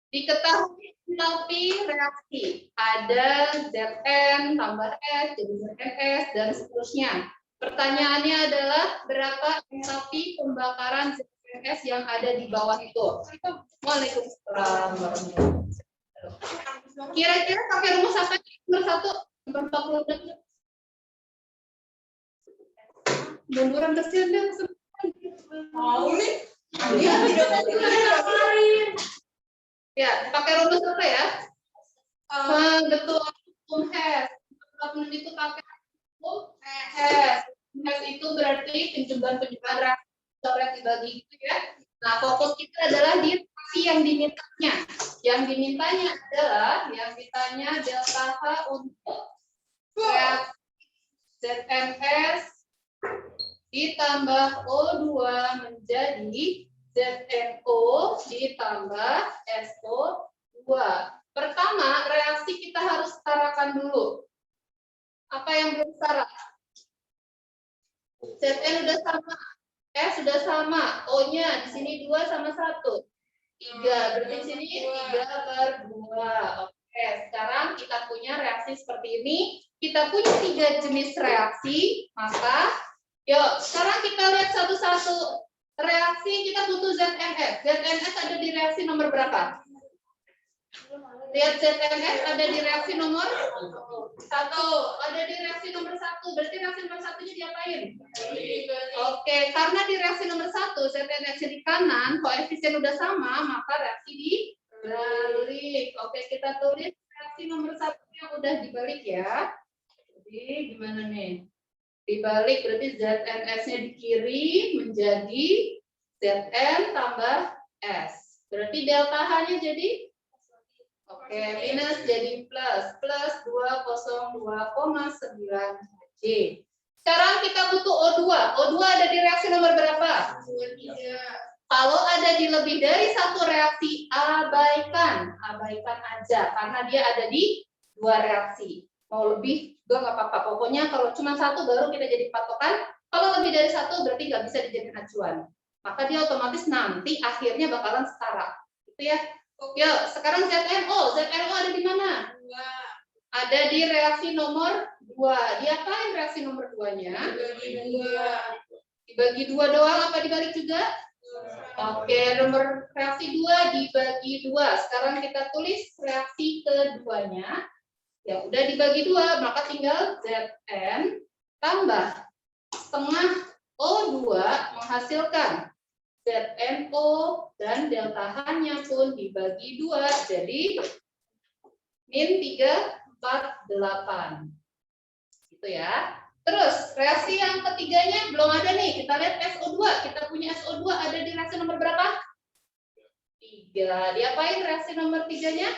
Diketahui entalpi reaksi. Ada Zn tambah S jadi ZnS dan seterusnya. Pertanyaannya adalah berapa entalpi pembakaran ZnS yang ada di bawah itu? Waalaikumsalam warahmatullahi wabarakatuh. Kira-kira pakai rumus apa? Nomor 1, nomor 46. Munduran kecil deh. Mau nih? Dia tidak mau kemarin. Ya, pakai rumus apa ya? Betul, has. Itu pakai has. Has itu berarti penjumlahan reaksi coret dibagi itu ya. Nah, fokus kita adalah di reaksi yang dimintanya. Yang dimintanya adalah yang ditanya delta H untuk reaksi ZnS ditambah O2 menjadi ZnO ditambah SO2. Pertama, reaksi kita harus setarakan dulu. Apa yang belum setara? Zn udah sama, S sudah sama, O-nya di sini 2 sama 1. 3, berarti di sini 3/2. Oke, sekarang kita punya reaksi seperti ini. Kita punya 3 jenis reaksi, maka yuk, sekarang kita lihat satu-satu. Reaksi kita butuh ZnS. ZnS ada di reaksi nomor berapa? Lihat ZnS ada di reaksi nomor 1. Ada di reaksi nomor 1. Berarti reaksi nomor 1-nya diapain? Oke, karena di reaksi nomor 1 ZnS di kanan, koefisien udah sama, maka reaksi dibalik. Oke, kita tulis reaksi nomor 1 yang udah dibalik ya. Jadi gimana nih? Dibalik berarti ZnS-nya di kiri menjadi Zn tambah S. Berarti delta H-nya jadi oke, minus jadi plus 202,9 J. Sekarang kita butuh O2. O2 ada di reaksi nomor berapa? 3. Kalau ada di lebih dari satu reaksi, abaikan aja karena dia ada di 2 reaksi. Mau lebih juga nggak apa-apa. Pokoknya kalau cuma 1 baru kita jadi patokan. Kalau lebih dari 1 berarti nggak bisa dijadikan acuan. Maka dia otomatis nanti akhirnya bakalan setara. Gitu ya. Yuk, sekarang ZnO. ZnO ada di mana? 2. Ada di reaksi nomor 2. Diapain reaksi nomor 2-nya? Dibagi 2 doang apa dibalik juga? Oke, nomor reaksi 2 dibagi 2. Sekarang kita tulis reaksi keduanya. Ya, udah dibagi 2, maka tinggal Zn tambah setengah O2 menghasilkan ZnO dan delta H-nya pun dibagi 2, jadi min 348. Gitu ya. Terus, reaksi yang ketiganya belum ada nih. Kita lihat SO2. Kita punya SO2 ada di reaksi nomor berapa? 3. Diapain reaksi nomor 3-nya?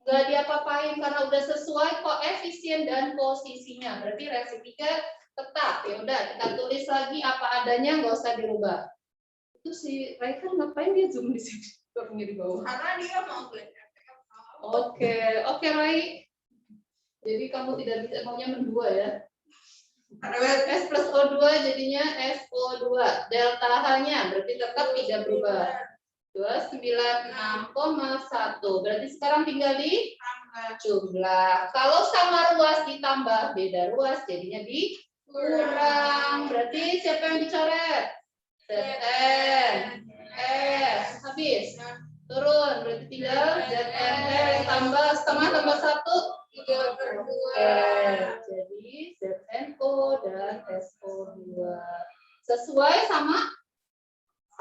Nggak diapa-apain karena udah sesuai koefisien dan posisinya. Berarti reaksi 3 tetap. Ya udah, kita tulis lagi apa adanya, nggak usah dirubah. Itu si Raihan ngapain dia zoom di sini? Turunnya di bawah. Karena dia mau belajar. Oke Rai. Jadi kamu tidak bisa maunya mendua ya. S plus O2 jadinya SO2. Delta H-nya berarti tetap tidak berubah. 296,1. Berarti sekarang tinggal di jumlah. Kalau sama ruas ditambah beda ruas jadinya dikurang. Berarti siapa yang dicoret? Zn S. Habis. Turun. Berarti tinggal Zn S tambah setengah tambah 1 3/2. Jadi ZnO dan SO2 sesuai sama.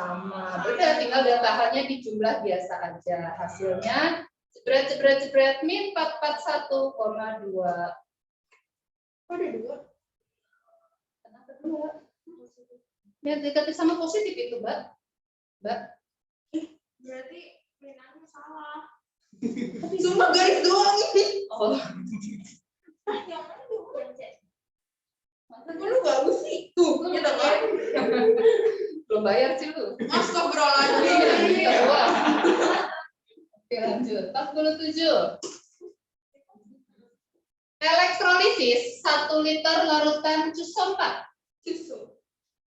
Udah tinggal delta H-nya di jumlah biasa aja. Hasilnya jebret min 441,2. Kok ada 2? Kenapa 2? Negatif sama positif itu, Mbak. Berarti minannya salah. Cuma garis doang ini. Oh. Yang mana tuh? Masa lu bagus sih? Tuh, kita kan. Belum bayar sih lu. Astagfirullahaladzim. Oke, lanjut. 47. Elektrolisis 1 liter larutan cusompat.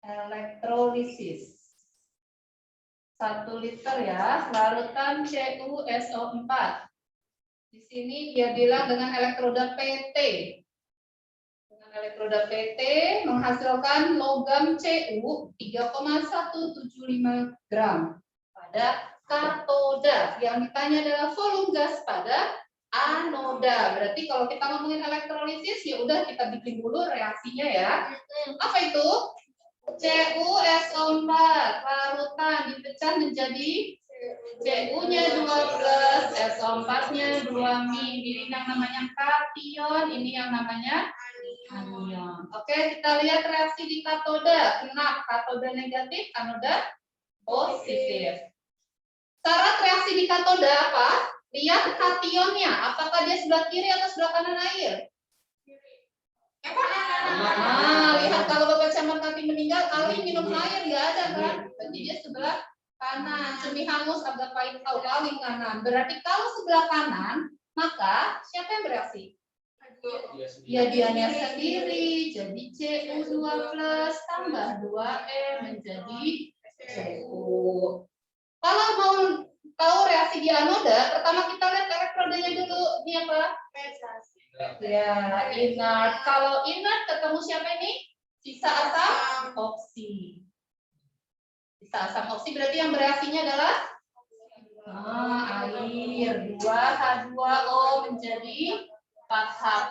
Elektrolisis 1 liter ya, larutan CuSO4. Di sini dia bilang dengan elektroda PT. Dengan elektroda PT menghasilkan logam Cu 3,175 gram pada katoda. Yang ditanya adalah volume gas pada anoda. Berarti kalau kita ngomongin elektrolisis ya udah kita bikin dulu reaksinya ya. Apa itu? CuSO4 larutan dipecah menjadi Cu-nya 2+, SO4-nya 2-Mi. Ini yang namanya kation, ini yang namanya anion. Oke, kita lihat reaksi di katoda. Kenapa? Katoda negatif, anoda positif. Syarat reaksi di katoda apa? Lihat kationnya. Apakah dia sebelah kiri atau sebelah kanan air? Lihat kalau Bapak Camat nanti meninggal, kali minum air nggak ada kan? Berarti dia sebelah kanan. Cumi hangus agak pahit tahu paling kanan. Berarti kalau sebelah kanan, maka siapa yang bereaksi? Ya dianya sendiri. Jadi Cu2+ tambah 2M menjadi Cu. Kalau mau tahu reaksi di anoda, pertama kita lihat elektrodanya dulu. Ini apa? Ya, inert. Kalau inert ketemu siapa ini? Sisa asam oksi. Sisa asam oksi berarti yang bereaksinya adalah air. 2H2O menjadi 4H+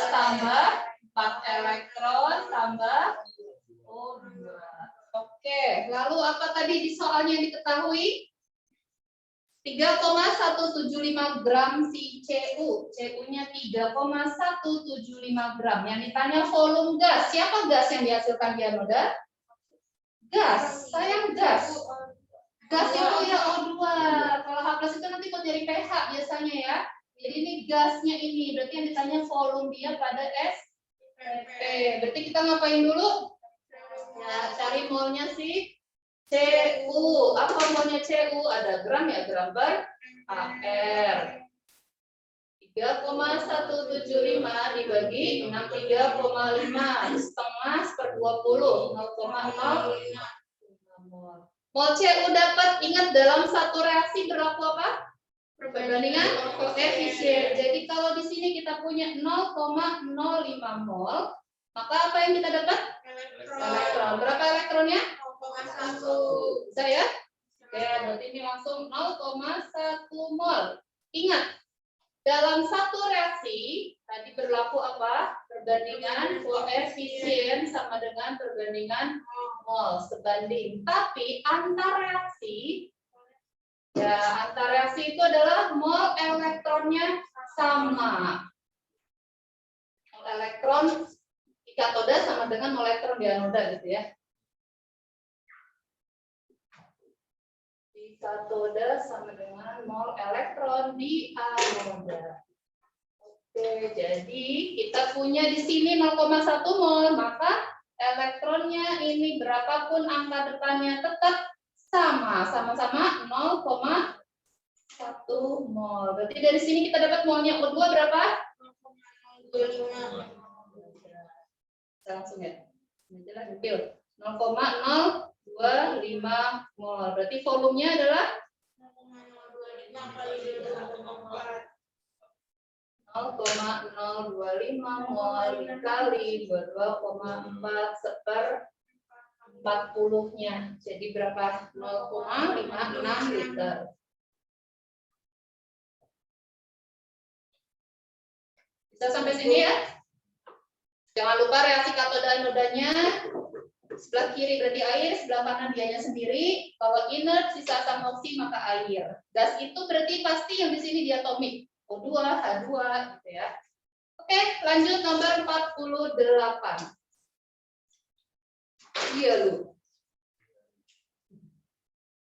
tambah 4 elektron tambah O2. Oke, lalu apa tadi di soalnya diketahui? 3,175 gram si Cu. Cu-nya 3,175 gram. Yang ditanya volume gas. Siapa gas yang dihasilkan di anoda? Gas. Sayang gas. Gas itu ya O2. Kalau H+ itu nanti buat dari pH biasanya ya. Jadi ini gasnya ini. Berarti yang ditanya volume dia pada SPP. Berarti kita ngapain dulu? Ya, cari molnya sih. Cu, apa molnya Cu? Ada gram ya, gram per AR. 3,175 dibagi 63,5 setengah per 20, 0,05 mol. Mol Cu dapat, ingat dalam satu reaksi berlaku apa? Perbandingan koefisien. Jadi kalau di sini kita punya 0,05 mol, maka apa yang kita dapat? Elektron. Berapa elektronnya? 0,1. Bisa ya? Oke, berarti ini langsung 0,1 mol. Ingat, dalam satu reaksi tadi berlaku apa? Perbandingan koefisien sama dengan perbandingan mol sebanding. Tapi antar reaksi, ya antar reaksi itu adalah mol elektronnya sama. Mol elektron di katoda sama dengan mol elektron di anoda gitu ya. Katoda sama dengan mol elektron di anoda. Oke, jadi kita punya di sini 0,1 mol, maka elektronnya ini berapapun angka depannya tetap sama, sama-sama 0,1 mol. Berarti dari sini kita dapat molnya O2 berapa? 0,25. Langsung ya. Ini jelas detail. 0,025 mol. Berarti volumenya adalah 0,025 mol dikali 22,4 seper 40-nya. Jadi berapa? 0,56 liter. Bisa sampai sini ya? Jangan lupa reaksi katoda anodanya. Sebelah kiri berarti air, sebelah kanan dianya sendiri. Kalau inert sisa asam oksi maka air. Gas itu berarti pasti yang di sini diatomik. O2, H2 gitu ya. Oke, lanjut nomor 48. Iya lu.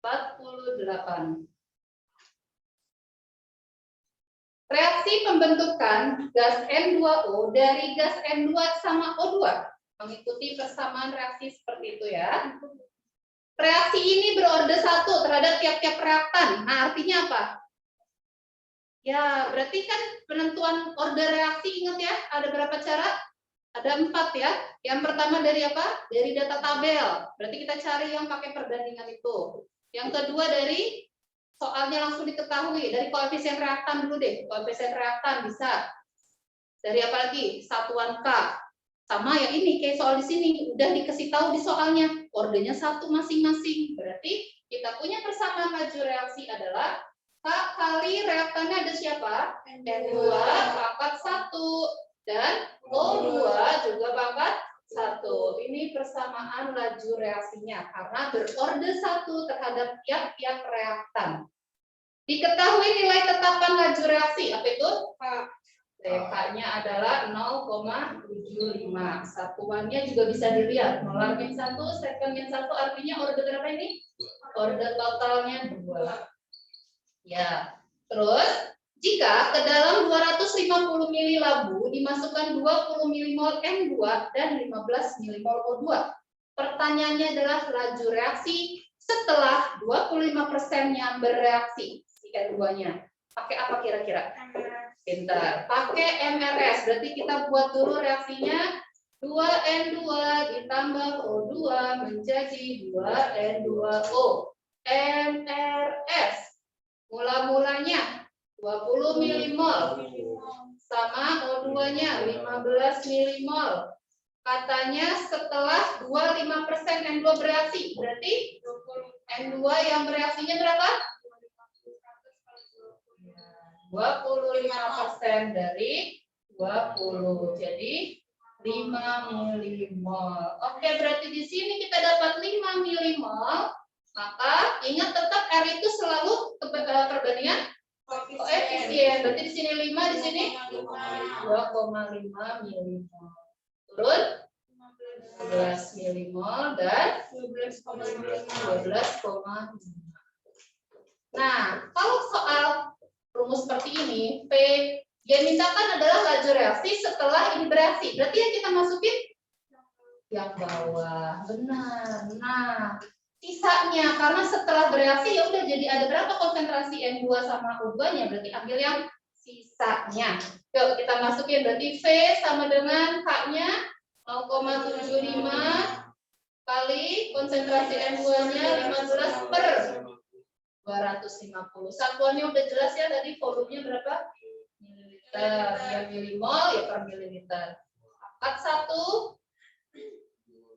48. Reaksi pembentukan gas N2O dari gas N2 sama O2 mengikuti persamaan reaksi seperti itu ya. Reaksi ini berorde 1 terhadap tiap-tiap reaktan. Nah, artinya apa? Ya, berarti kan penentuan order reaksi, ingat ya, ada berapa cara? Ada 4 ya. Yang pertama dari apa? Dari data tabel. Berarti kita cari yang pakai perbandingan itu. Yang kedua dari soalnya langsung diketahui, dari koefisien reaktan dulu deh. Koefisien reaktan bisa. Dari apa lagi? Satuan K. Sama yang ini, kayak soal di sini. Udah dikasih tahu di soalnya. Ordenya satu masing-masing. Berarti kita punya persamaan laju reaksi adalah K kali reaktannya ada siapa? N2 pangkat 1. Dan O2 juga pangkat 1. Ini persamaan laju reaksinya. Karena berorde 1 terhadap tiap-tiap reaktan. Diketahui nilai tetapan laju reaksi. Apa itu? K-nya adalah 0,75. Satuannya juga bisa dilihat. Molar min 1, sekon min 1 artinya orde berapa ini? Orde totalnya 2. Ya. Terus, jika ke dalam 250 ml labu dimasukkan 20 mmol N2 dan 15 mmol O2. Pertanyaannya adalah laju reaksi setelah 25%-nya bereaksi. Si N2-nya. Pakai apa kira-kira? Pintar. Pakai MRS. Berarti kita buat dulu reaksinya. 2N2 ditambah O2 menjadi 2N2O. MRS. Mula-mulanya 20 mmol. Sama O2-nya 15 mmol. Katanya setelah 25% N2 bereaksi. Berarti N2 yang bereaksinya berapa? 25% dari 20. Jadi 5 mmol. Oke, berarti di sini kita dapat 5 mmol. Maka ingat tetap R itu selalu perbandingan koefisien. Berarti di sini 5, di sini 2,5 mmol. Turun 15 mmol dan 12,5. Nah, kalau soal rumus seperti ini, P yang mintakan adalah laju reaksi setelah ini bereaksi. Berarti yang kita masukin yang bawah. Benar. Nah, sisanya karena setelah bereaksi ya udah jadi ada berapa konsentrasi N2 sama O2-nya, berarti ambil yang sisanya. Yuk kita masukin, berarti V sama dengan K-nya 0,75 kali konsentrasi N2-nya 15 per 250. Satuannya udah jelas ya, tadi volumenya berapa? Mililiter. Ya milimol ya per mililiter. Pangkat 1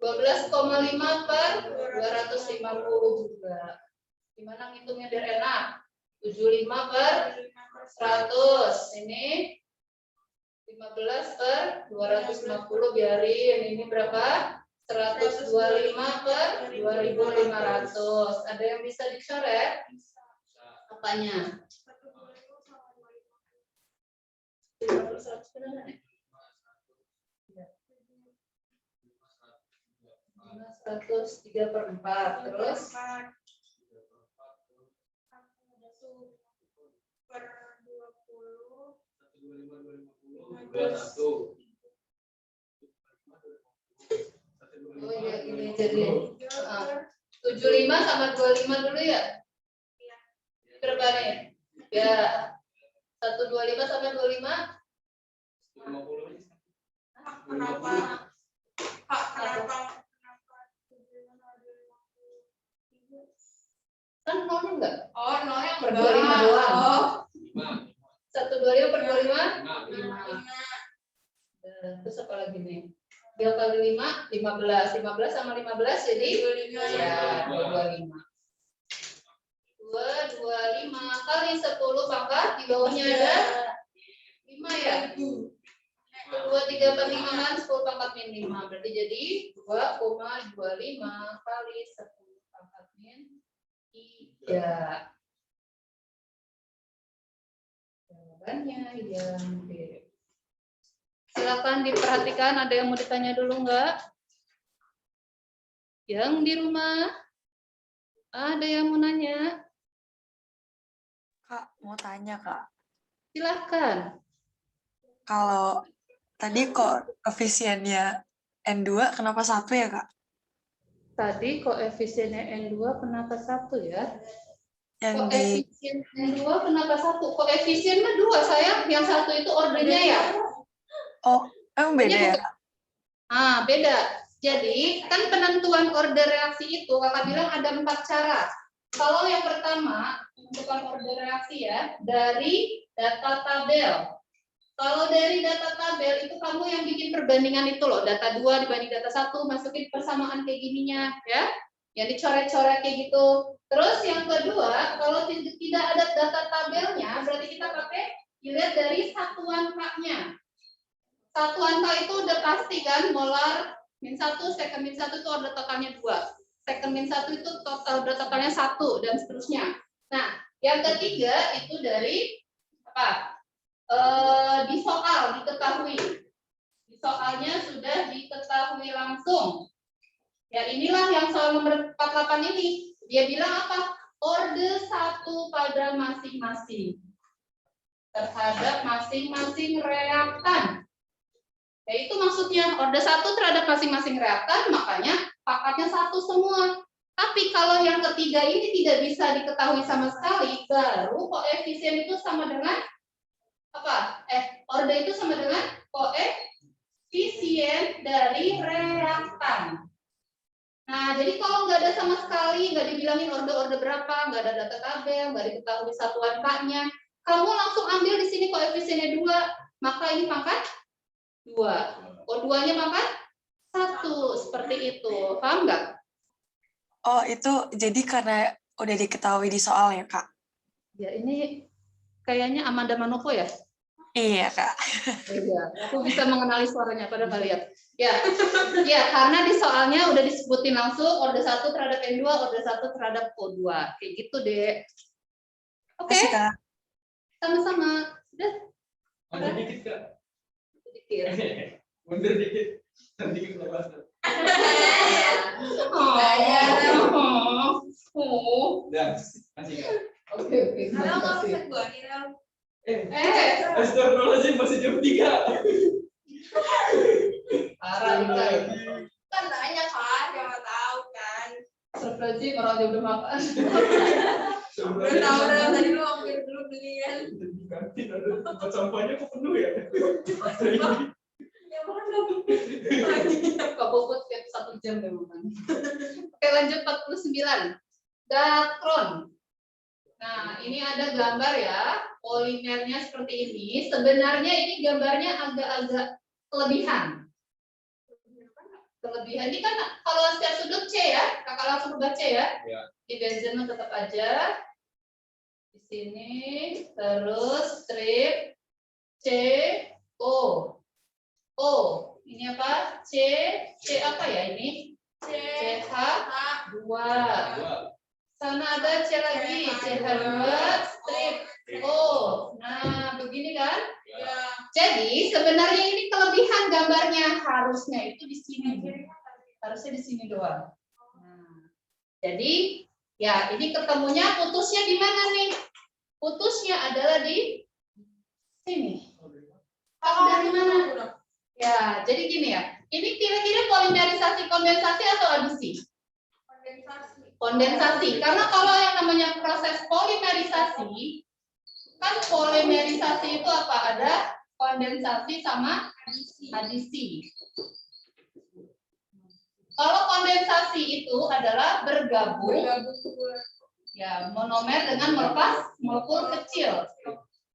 12,5 per 250 juga. Gimana ngitungnya biar enak? 75 per 100. Ini 15 per 250 biarin. Ini berapa? 125 per 2.500. Ada yang bisa dicoret? Apanya? 103 per 4. Terus? Per 20. Oh iya, gini jadi 75 sama 25 dulu ya? Iya. Berapa nih? Ya, 125 sama 25? 50. Kenapa? Pak, kenapa? Kan nolnya enggak? Oh, nolnya per 25 doang. Oh. 125 per 25? 5. Terus apa lagi nih? 2 kali 5, 15. 15 sama 15 jadi? 25. Ya, 225. 225 kali 10 pangkat, di bawahnya ada 5 ya? 2, 3 per 5 kan 10 pangkat min 5. Berarti jadi 2,25 kali 10 pangkat min 3. Jawabannya yang B. Silakan diperhatikan, ada yang mau ditanya dulu enggak? Yang di rumah? Ada yang mau nanya? Kak, mau tanya, Kak. Silakan. Kalau tadi kok koefisiennya N2 kenapa 1 ya, Kak? Tadi koefisiennya N2 kenapa 1 ya? Yang Koefisien N2 kenapa 1? Koefisien mah 2 sayang, yang satu itu ordernya ya? Oh, emang beda ya? Ah, beda. Jadi, kan penentuan order reaksi itu, kakak bilang ada 4 cara. Kalau yang pertama, menentukan order reaksi ya, dari data tabel. Kalau dari data tabel itu kamu yang bikin perbandingan itu loh, data 2 dibanding data 1, masukin persamaan kayak gininya ya. Yang dicoret-coret kayak gitu. Terus yang kedua, kalau tidak ada data tabelnya, berarti kita pakai dilihat dari satuan K-nya. Satuan K itu udah pasti kan, molar min 1, second min 1 itu order totalnya 2. Second min 1 itu total order totalnya 1 dan seterusnya. Nah, yang ketiga itu dari apa? Di soal diketahui. Di soalnya sudah diketahui langsung. Ya inilah yang soal nomor 48 ini. Dia bilang apa? Orde 1 pada masing-masing. Terhadap masing-masing reaktan. Ya itu maksudnya orde 1 terhadap masing-masing reaktan, makanya pangkatnya 1 semua. Tapi kalau yang ketiga ini tidak bisa diketahui sama sekali, baru koefisien itu sama dengan apa? Orde itu sama dengan koefisien dari reaktan. Nah, jadi kalau nggak ada sama sekali, nggak dibilangin orde berapa, nggak ada data tabel, nggak diketahui satuan K-nya, kamu langsung ambil di sini koefisiennya 2, maka ini pangkat 2. O2-nya pangkat 1, seperti itu. Paham nggak? Oh, itu jadi karena udah diketahui di soal ya, Kak? Ya, ini kayaknya Amanda Manopo ya? Iya, Kak. Iya, aku bisa mengenali suaranya pada kalian. Ya, ya karena di soalnya udah disebutin langsung orde 1 terhadap N2, orde 1 terhadap O2. Kayak gitu deh. Oke, Makasih, Kak. sama-sama. Sudah? Mundur dikit, Kak. Sedikit. Mundur dikit. Sedikit lepas. Oh. Dan masih Kak. Oke. Karena kalau set gua kira Astagfirullahaladzim, masih jam 3. Parah nih. kan nanya kan, siapa tahu kan. Astagfirullahaladzim, orang dia udah makan. Udah tahu udah tadi lu ambil dulu beli kan. Di kantin ada tempat sampahnya kok penuh ya? Ya mana? Kak Bobot tiap 1 jam deh makan. Oke, lanjut 49. Datron. Nah, ini ada gambar ya, polimernya seperti ini. Sebenarnya ini gambarnya agak-agak kelebihan. Kelebihan ini kan kalau setiap sudut C ya, kakak langsung baca ya. Ya. Di benzen tetap aja. Di sini, terus strip C, O. O, ini apa? C apa ya ini? CH2. Sana ada C lagi, CH2 strip O. Nah, begini kan? Ya. Jadi sebenarnya ini kelebihan gambarnya, harusnya itu di sini. Harusnya di sini doang. Nah, jadi ya ini ketemunya putusnya di mana nih? Putusnya adalah di sini. Tahu dari mana? Ya, jadi gini ya. Ini kira-kira polimerisasi kondensasi atau adisi? Kondensasi. Karena kalau yang namanya proses polimerisasi, kan polimerisasi itu apa? Ada kondensasi sama adisi. Kalau kondensasi itu adalah bergabung ya monomer dengan melepas molekul kecil.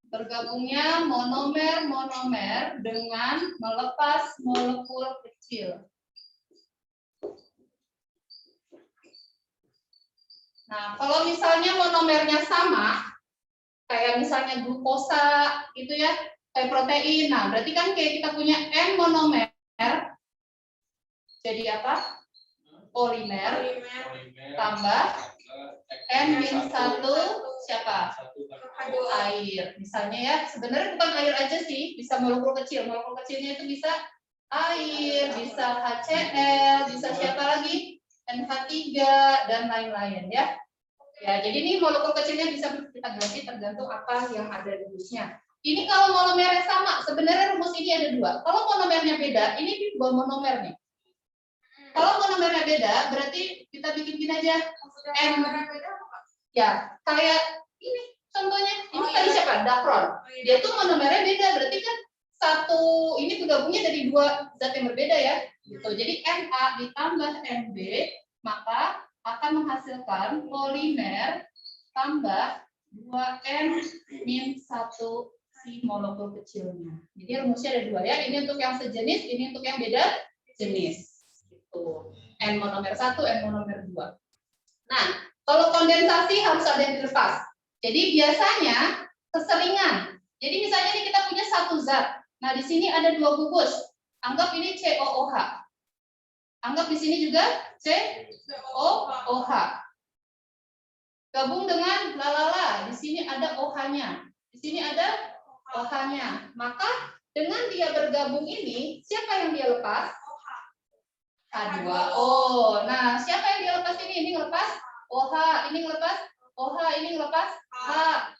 Bergabungnya monomer dengan melepas molekul kecil. Nah, kalau misalnya monomernya sama, kayak misalnya glukosa gitu ya, kayak protein. Nah, berarti kan kayak kita punya N monomer, jadi apa? Polimer tambah N-1 siapa? Air. Misalnya ya, sebenarnya bukan air aja sih, bisa molekul kecil. Molekul kecilnya itu bisa air, bisa HCl, bisa siapa lagi? NH3 dan lain-lain ya. Ya, jadi ini molekul kecilnya bisa kita ganti tergantung apa yang ada di rumusnya. Ini kalau monomernya sama, sebenarnya rumus ini ada 2. Kalau monomernya beda, ini 2 monomer nih. Kalau monomernya beda, berarti kita bikin aja M. Ya, kayak ini contohnya. Ini tadi siapa? Dacron. Dia tuh monomernya beda, berarti kan satu ini bergabungnya dari 2 zat yang berbeda ya. Gitu. Jadi Na ditambah Nb, maka akan menghasilkan polimer tambah 2N-1 si molekul kecilnya. Jadi rumusnya ada 2 ya. Ini untuk yang sejenis, ini untuk yang beda jenis. Gitu. N monomer 1, N monomer 2. Nah, kalau kondensasi harus ada yang dilepas. Jadi biasanya keseringan. Jadi misalnya ini kita punya satu zat. Nah, di sini ada 2 gugus. Anggap ini COOH. Anggap di sini juga COOH. Gabung dengan lalala. Di sini ada OH-nya. Di sini ada OH-nya. Maka dengan dia bergabung ini, siapa yang dia lepas? H2O. Nah, siapa yang dia lepas ini? Ini lepas OH, ini lepas OH, ini lepas H,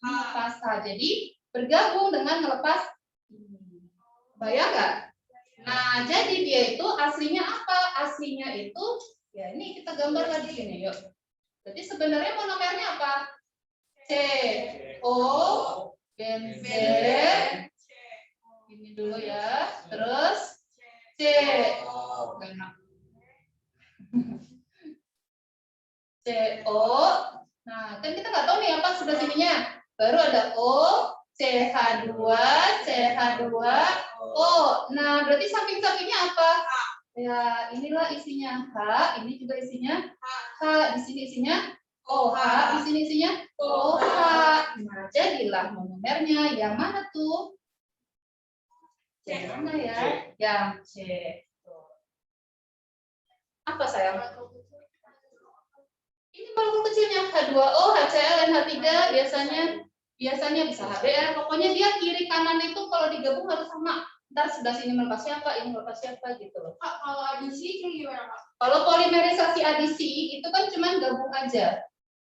ini lepas H. Jadi bergabung dengan melepas ini. Bayang nggak? Nah, jadi dia itu aslinya apa? Aslinya itu, ya ini kita gambar lagi ini, yuk. Jadi sebenarnya monomernya apa? CO, benzen, ini dulu ya, terus CO, CO. Nah, kan kita nggak tahu nih apa sebelah sininya. Baru ada O, CH2, CH2, O. Nah, berarti samping-sampingnya apa? Ya, inilah isinya H, ini juga isinya H, di sini isinya OH, di sini isinya OH. Nah, jadilah monomernya yang mana tuh? Yang mana ya? Yang C. Apa sayang? Ini molekul kecilnya H2O, HCl, dan H3 biasanya bisa HBr. Pokoknya dia kiri kanan itu kalau digabung harus sama. Ntar sebelah sini melepas siapa, ini melepas siapa gitu loh. Kak, kalau adisi itu gimana, Kak? Kalau polimerisasi adisi itu kan cuma gabung aja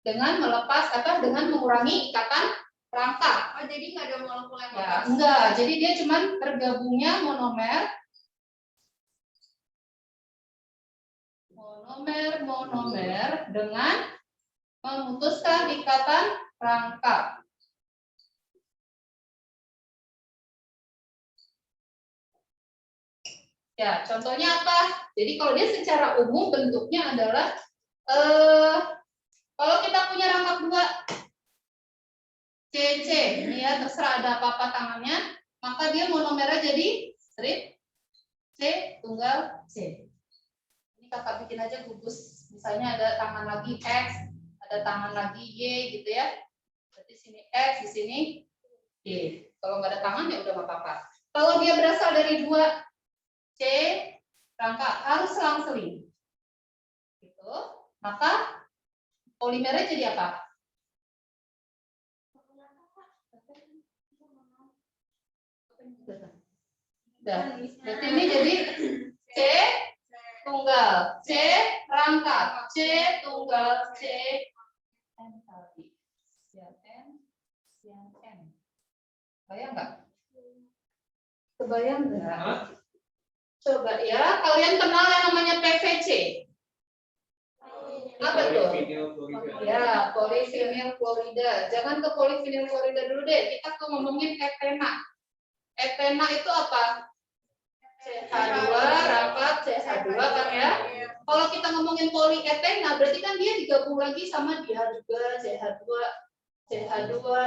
dengan melepas dengan mengurangi ikatan rangka. Oh, jadi nggak ada molekul yang Ya, lepas? enggak. Jadi dia cuma bergabungnya monomer dengan memutuskan ikatan rangka. Ya, contohnya apa? Jadi kalau dia secara umum bentuknya adalah kalau kita punya rangkap 2 CC, ini ya terserah ada apa-apa tangannya, maka dia monomernya jadi strip C tunggal C. Ini kakak bikin aja gugus, misalnya ada tangan lagi X, ada tangan lagi Y gitu ya. Berarti sini X, di sini Y. Kalau nggak ada tangan ya udah nggak apa-apa. Kalau dia berasal dari 2 C rangka harus selang-seling, gitu. Maka polimernya jadi apa? Udah. Berarti ini jadi C tunggal C rangka C tunggal C N kali siang N. Bayang nggak? Kebayang nggak? Coba ya, kalian kenal yang namanya PVC? Apa tuh? Ya, polivinyl klorida. Jangan ke polivinyl klorida dulu deh. Kita ke ngomongin etena. Etena itu apa? CH2 rapat CH2 kan ya. Kalau kita ngomongin polietena, berarti kan dia digabung lagi sama dia juga CH2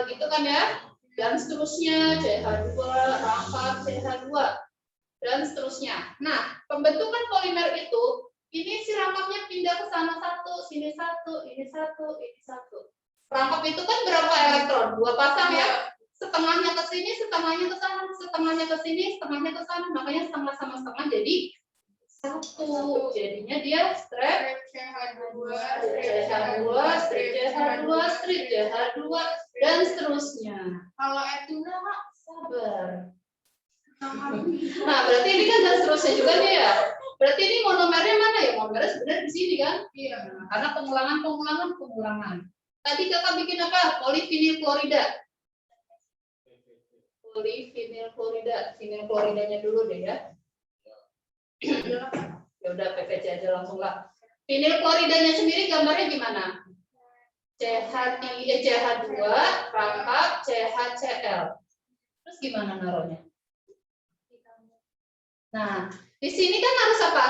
gitu kan ya. Dan seterusnya CH2 rapat CH2 dan seterusnya. Nah, pembentukan polimer itu ini si rangkapnya pindah ke sana satu, sini satu, ini satu, ini satu. Rangkap itu kan berapa elektron? 2 pasang ya. Setengahnya ke sini, setengahnya ke sana, setengahnya ke sini, setengahnya ke sana. Makanya setengah sama setengah jadi satu. Jadinya dia strip CH2, strip CH2, strip CH2 dan seterusnya. Kalau etuna, Kak? Sabar. Nah, berarti ini kan dan seterusnya juga nih ya. Berarti ini monomernya mana ya? Monomernya sebenarnya di sini kan? Iya. Karena pengulangan. Tadi kakak bikin apa? Polivinyl klorida. Polivinyl klorida. Vinyl kloridanya dulu deh ya. Ya udah PVC aja langsung lah. Vinyl kloridanya sendiri gambarnya gimana? CH2 rangkap CHCl. Terus gimana naruhnya? Nah, di sini kan harus apa?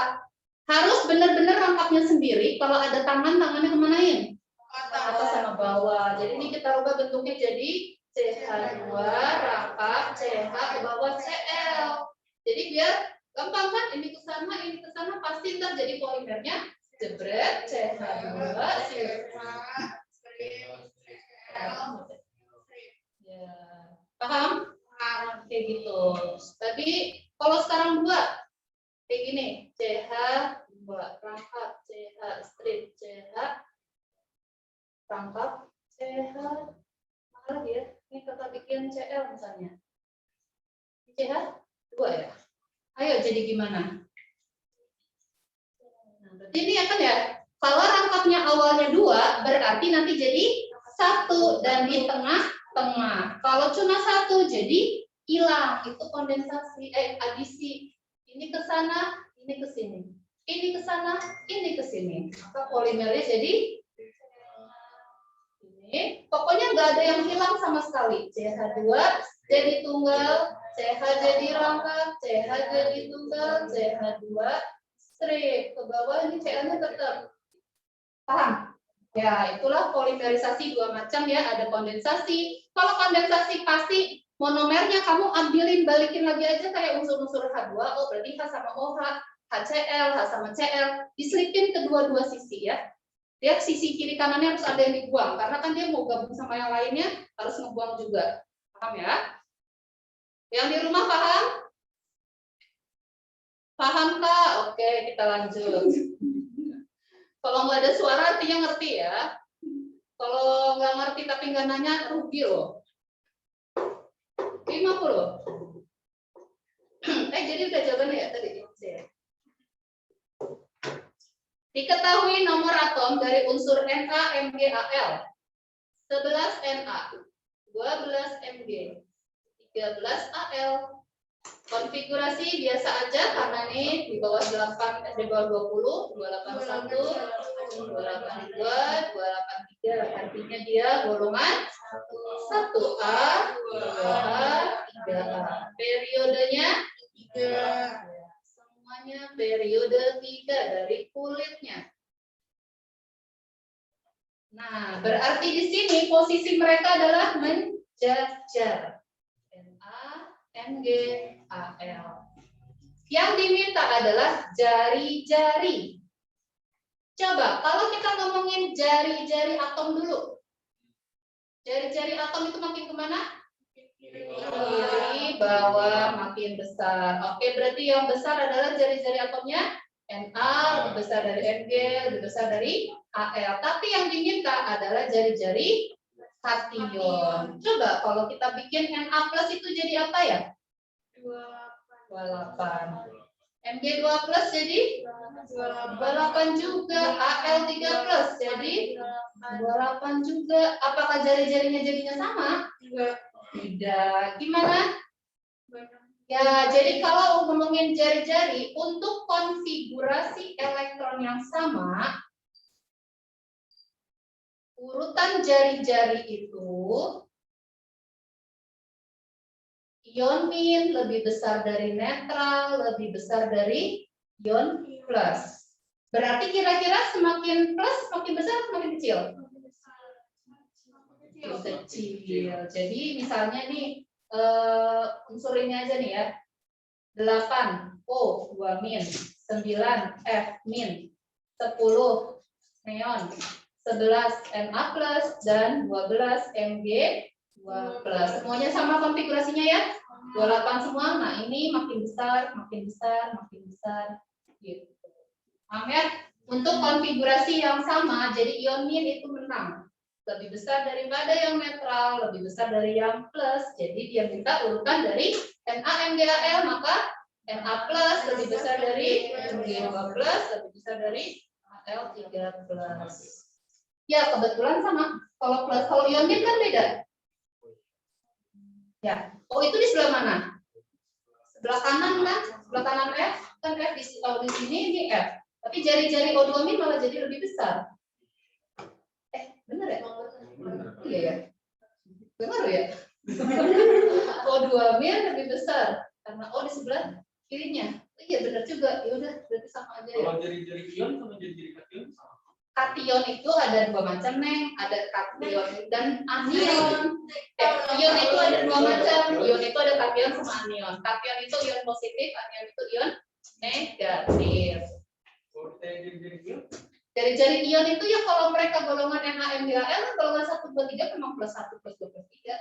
Harus benar-benar rangkapnya sendiri. Kalau ada tangan, tangannya kemanain? Atas sama bawah. Jadi ini kita rubah bentuknya jadi CH2 rangkap CH ke bawah Cl. Jadi biar gampang kan? Ini ke sana pasti ntar jadi polimernya jebret CH2 ya. Paham? Kayak gitu. Tapi kalau sekarang dua kayak gini, CH2 rangkap CH strip CH rangkap CH mana dia? Ini kita bikin Cl misalnya. CH2 ya. Ayo jadi gimana? Nah, berarti ini akan ya. Kalau rangkapnya awalnya 2, berarti nanti jadi 1 dan di tengah-tengah. Kalau cuma 1 jadi hilang. Itu kondensasi adisi. Ini ke sana, ini ke sini. Ini ke sana, ini ke sini. Maka polimernya jadi ini. Pokoknya nggak ada yang hilang sama sekali. CH2 jadi tunggal, CH jadi rangkap, CH jadi tunggal, CH2 strip. Ke bawah ini Cl-nya tetap. Paham? Ya, itulah polimerisasi 2 macam ya. Ada kondensasi. Kalau kondensasi pasti monomernya kamu ambilin, balikin lagi aja kayak unsur-unsur H2. Oh, berarti H sama OH, HCl, H sama Cl. Diselipin kedua-dua sisi ya. Dia sisi kiri kanannya harus ada yang dibuang. Karena kan dia mau gabung sama yang lainnya, harus ngebuang juga. Paham ya? Yang di rumah paham? Paham Kak? Oke, kita lanjut. Kalau nggak ada suara artinya ngerti ya. Kalau nggak ngerti tapi nggak nanya, rugi loh. 50. Jadi udah jawabannya ya tadi. Diketahui nomor atom dari unsur Na, Mg, Al. 11 Na, 12 Mg, 13 Al. Konfigurasi biasa aja karena ini di bawah 8, di bawah 20, 281, 282, 283. Artinya dia golongan 1A, 2A, 3A. Periodenya 3. Semuanya periode 3 dari kulitnya. Nah, berarti di sini posisi mereka adalah menjajar. Na, Mg, Al. Yang diminta adalah jari-jari. Coba, kalau kita ngomongin jari-jari atom dulu. Jari-jari atom itu makin kemana? Kiri, bawah, makin besar. Oke, berarti yang besar adalah jari-jari atomnya Na, lebih besar dari Mg, lebih besar dari Al. Tapi yang diminta adalah jari-jari kation. Coba kalau kita bikin Na plus itu jadi apa ya? 28. Mg 2 plus jadi 28 juga. Al 3 plus jadi 28 juga. Apakah jari-jarinya jadinya sama? Tidak. Gimana? Ya, jadi kalau ngomongin jari-jari, untuk konfigurasi elektron yang sama, urutan jari-jari itu ion min lebih besar dari netral, lebih besar dari ion plus. Berarti kira-kira semakin plus, semakin besar, semakin kecil? Kecil. Jadi misalnya nih, unsur ini aja nih ya. 8 O 2 min, 9 F min, 10 neon, 11 Na plus dan 12 Mg 2 plus. Semuanya sama konfigurasinya ya. 28 semua. Nah, ini makin besar, makin besar, makin besar gitu. Paham ya? Untuk konfigurasi yang sama, jadi ion min itu menang. Lebih besar daripada yang netral, lebih besar dari yang plus. Jadi dia minta urutan dari Na, Mg, Al, maka Na plus lebih besar dari Mg 2 plus, lebih besar dari Al 3 plus. Ya, kebetulan sama. Kalau plus, kalau ion min kan beda. Ya. Oh, itu di sebelah mana? Sebelah kanan kan? Sebelah kanan F. Kan F di sini, ini F. Tapi jari-jari O2 min malah jadi lebih besar. Benar ya? Iya ya. Benar ya? O2 min lebih besar karena O di sebelah Kirinya. Iya benar juga. Ya udah berarti sama aja ya. Kalau jari-jari ion sama jari-jari kation sama. Kation itu ada dua macam, Neng. Ada kation dan anion. Ion itu ada dua macam. Ion itu ada kation sama anion. Kation itu ion positif, anion itu ion negatif. Kalau kita jari-jari ion, Jari-jari ion itu ya kalau mereka golongan NaMbAl, golongan 1, 2, 3 memang plus 1, plus 2, plus 3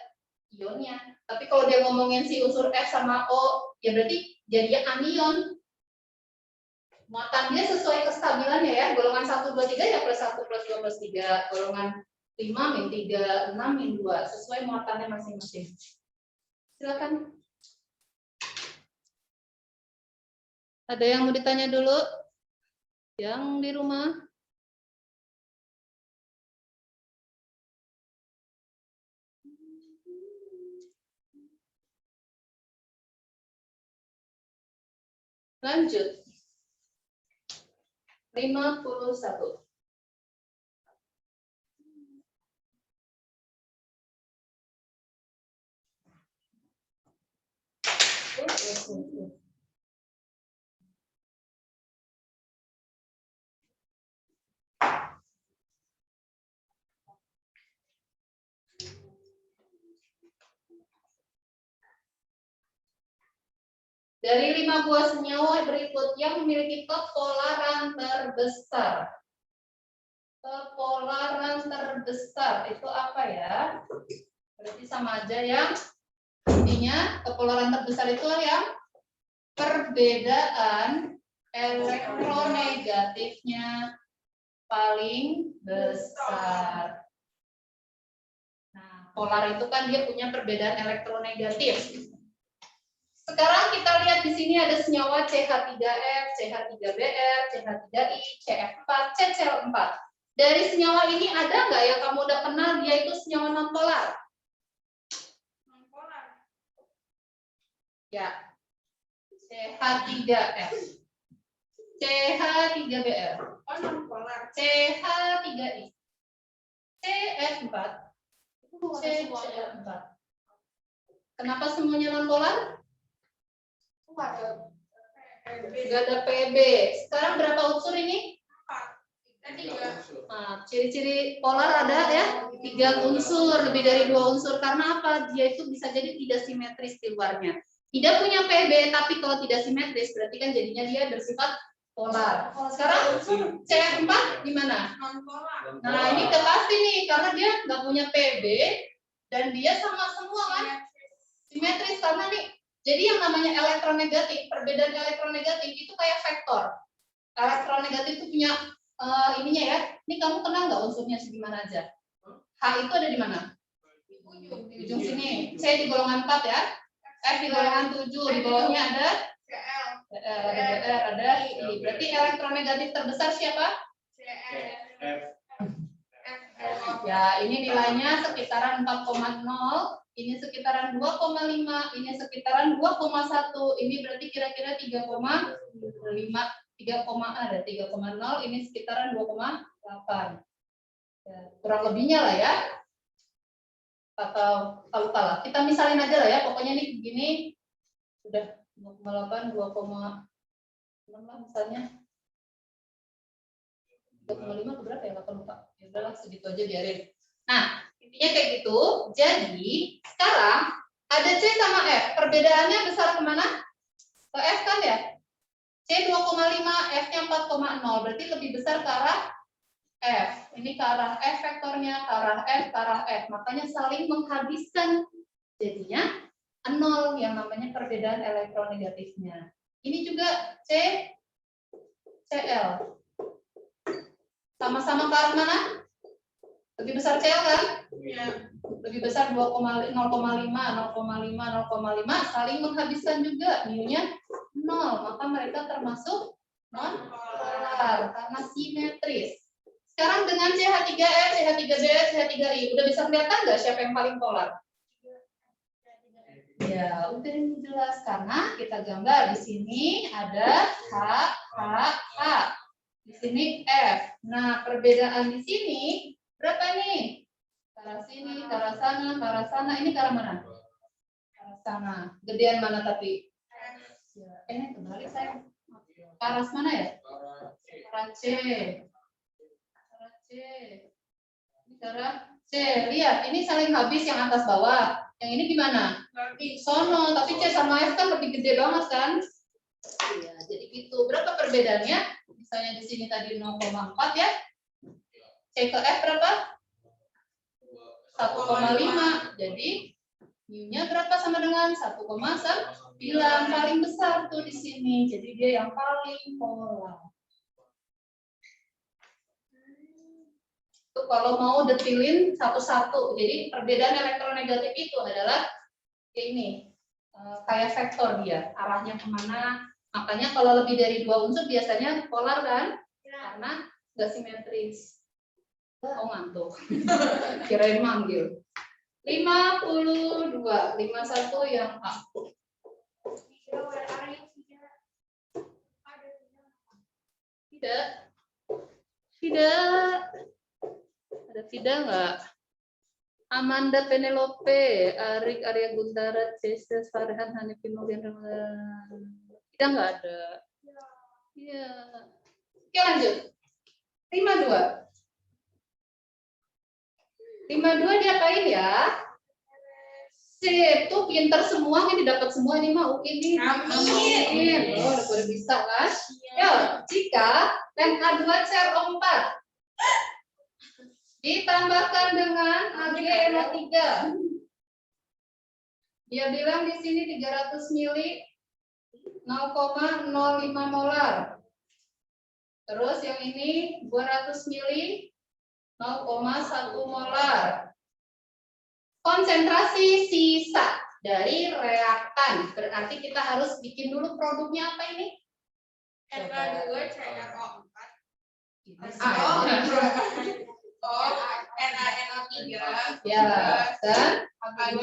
ionnya. Tapi kalau dia ngomongin si unsur F sama O, ya berarti jadinya anion. Muatan dia sesuai kestabilannya ya. Golongan 1, 2, 3 ya plus 1, plus 2, plus 3. Golongan 5, min 3, 6, min 2. Sesuai muatannya masing-masing. Silakan. Ada yang mau ditanya dulu? Yang di rumah? Lanjut. 51. Dari 5 buah senyawa berikut yang memiliki kepolaran terbesar. Kepolaran terbesar itu apa ya? Berarti sama aja yang intinya kepolaran terbesar itu yang perbedaan elektronegatifnya paling besar. Nah, polar itu kan dia punya perbedaan elektronegatif. Sekarang kita lihat di sini ada senyawa CH3F, CH3Br, CH3I, CF4, CCl4. Dari senyawa ini ada nggak yang kamu udah kenal dia itu senyawa nonpolar? Nonpolar. Ya. CH3F. CH3Br. Oh, nonpolar. CH3I. CF4. CCl4. Kenapa semuanya nonpolar? Nggak ada PB. Sekarang berapa unsur ini? 4. 3. Nah, ciri-ciri polar ada ya 3 unsur, lebih dari 2 unsur. Karena apa? Dia itu bisa jadi tidak simetris di luarnya. Tidak punya PB, tapi kalau tidak simetris berarti kan jadinya dia bersifat polar. Sekarang CF4 gimana? Nonpolar. Nah, ini udah pasti nih karena dia nggak punya PB dan dia sama semua kan? Simetris karena nih. Jadi yang namanya elektronegatif, perbedaan elektronegatif itu kayak vektor. Elektronegatif itu punya ininya ya. Ini kamu kenal nggak unsurnya di mana aja? H itu ada di mana? Di ujung sini. C di golongan 4 ya. F di golongan 7. Di bawahnya ada Cl. ada Br, ada I. Berarti elektronegatif terbesar siapa? Cl. Ya, ini nilainya sekitaran 4,0. Ini sekitaran 2,5, ini sekitaran 2,1. Ini berarti kira-kira 3,5, 3,0, ini sekitaran 2,8. Ya, kurang lebihnya lah ya. Atau kalau kalah. Kita misalin aja lah ya, pokoknya ini begini. Sudah 2,8, 2,6 lah misalnya. 2,5 ke berapa ya? 8 lupa. Ya udahlah segitu aja biarin. Nah, intinya kayak gitu. Jadi sekarang ada C sama F. Perbedaannya besar kemana? Ke F kan ya? C 2,5, F-nya 4,0. Berarti lebih besar ke arah F. Ini ke arah F vektornya, ke arah F, ke arah F. Makanya saling menghabiskan. Jadinya 0 yang namanya perbedaan elektronegatifnya. Ini juga C, Cl. Sama-sama ke arah mana? Lebih besar Cl kan? Ya. Lebih besar 0,5, 0,5, saling menghabiskan juga. Mu-nya 0, maka mereka termasuk non-polar karena simetris. Sekarang dengan CH3F, CH3Br, CH3I, udah bisa kelihatan nggak siapa yang paling polar? Ya, udah ini jelas karena kita gambar di sini ada H, H, H. Di sini F. Nah, perbedaan di sini berapa nih? Ke arah sini, ke arah sana, ke arah sana. Ini ke arah mana? Ke arah sana. Gedean mana tapi? Kembali saya. Ke arah mana ya? Arah C. Arah C. Ini arah C. Lihat, ini saling habis yang atas bawah. Yang ini gimana? Sono, tapi C sama F kan lebih gede banget kan? Iya, jadi gitu. Berapa perbedaannya? Misalnya di sini tadi 0,4 ya. C ke F berapa? 1,5. Jadi mu-nya berapa sama dengan 1,9. Paling besar tuh di sini. Jadi dia yang paling polar. Tuh kalau mau detilin satu-satu. Jadi perbedaan elektronegatif itu adalah kayak ini. Kayak vektor dia. Arahnya kemana. Makanya kalau lebih dari 2 unsur biasanya polar kan? Karena nggak simetris. Oh ngantuk. Kirain manggil. 52. 51 yang A. Tidak. Tidak. Ada tidak enggak? Amanda Penelope, Arik Arya Guntara, Cesar Farhan, Hanifi Mugen. Tidak enggak ada. Iya. Oke lanjut. 52. 52 diapain ya? Sip, tuh pinter semua, ini dapat semua ini mah ini. Amin. Oh, udah bisa kan? Yo, jika NA2 CO4 ditambahkan dengan AgNO3. Dia bilang di sini 300 mili 0,05 molar. Terus yang ini 200 mili 0,1 molar. Konsentrasi sisa dari reaktan. Berarti kita harus bikin dulu produknya apa ini? NA2 CRO4. NaNO3. Ya, dan A2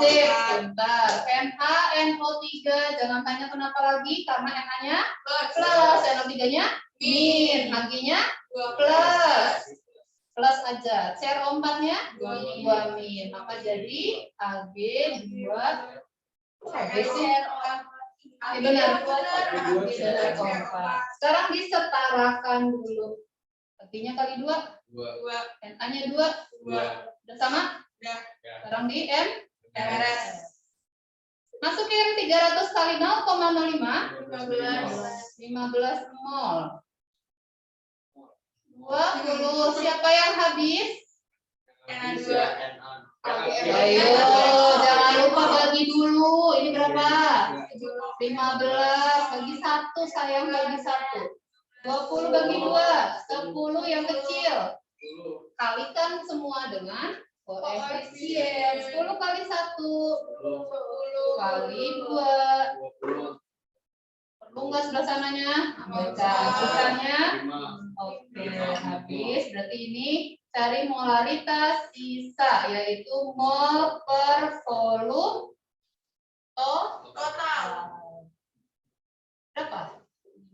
sip, bentar. NaNO3, jangan tanya kenapa lagi, karena Na-nya plus, NO3-nya min, Ag-nya plus. Plus aja. CR4-nya 2 min. Maka jadi Ag 2 benar. Sekarang disetarakan dulu. Ag-nya kali 2. Na-nya 2. Udah sama? Udah. Sekarang di MRS. Masukin 300 kali 0,05. 15 mol. 20. Siapa yang habis? NA2. Ayo, jangan lupa bagi dulu. Ini berapa? 15 bagi 1, sayang bagi 1. 20 bagi 2, 10 yang kecil. Kalikan semua dengan koefisien. 10 kali 1, 10 kali 2. Perlu nggak sebelah sananya? Ambilkan sisanya. Oke, habis. Berarti ini cari molaritas sisa, yaitu mol per volume total. Berapa?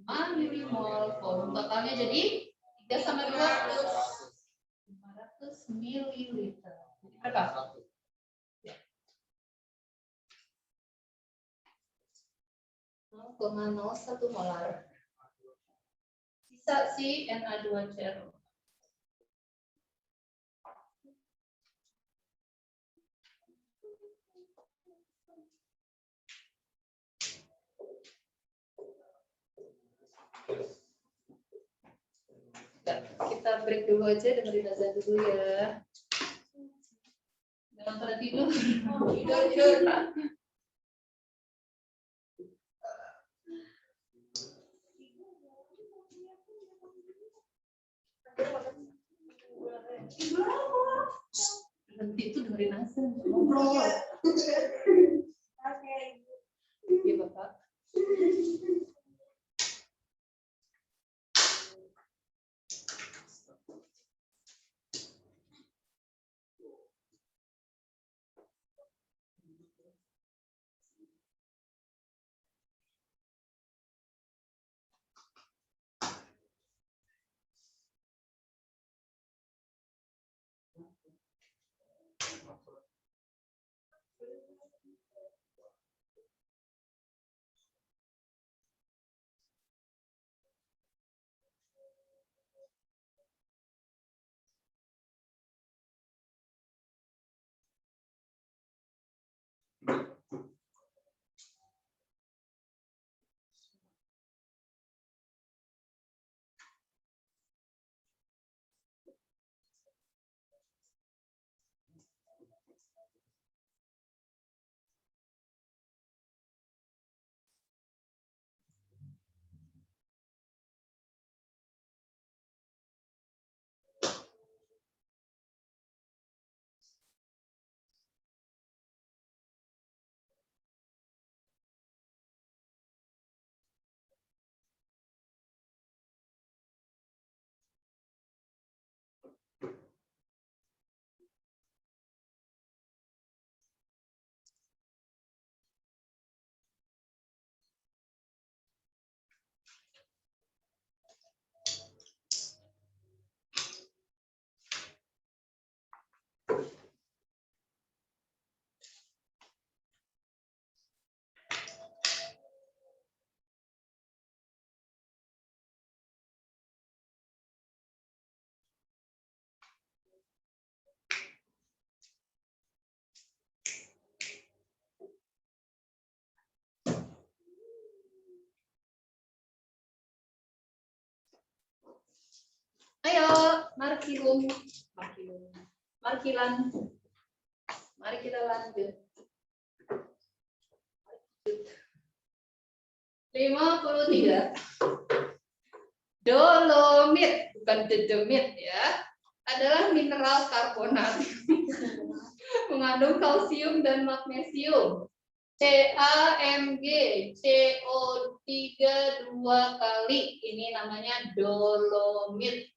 5 milimol. Volume totalnya jadi 3 sama 2. 500 mililiter. Berapa? 0,01 molar. Sisa si Na2CR. Kita break dulu aja, dengerin azan dulu ya. Jangan pada tidur. Tidur. Berhenti itu dengerin azan, ngobrol. Oke. Iya Bapak. Ayo, Markilum. Markilan. Mari kita lanjut. 53. Dolomit, bukan dedemit ya, adalah mineral karbonat mengandung kalsium dan magnesium. CaMg, CO3 2 kali. Ini namanya dolomit.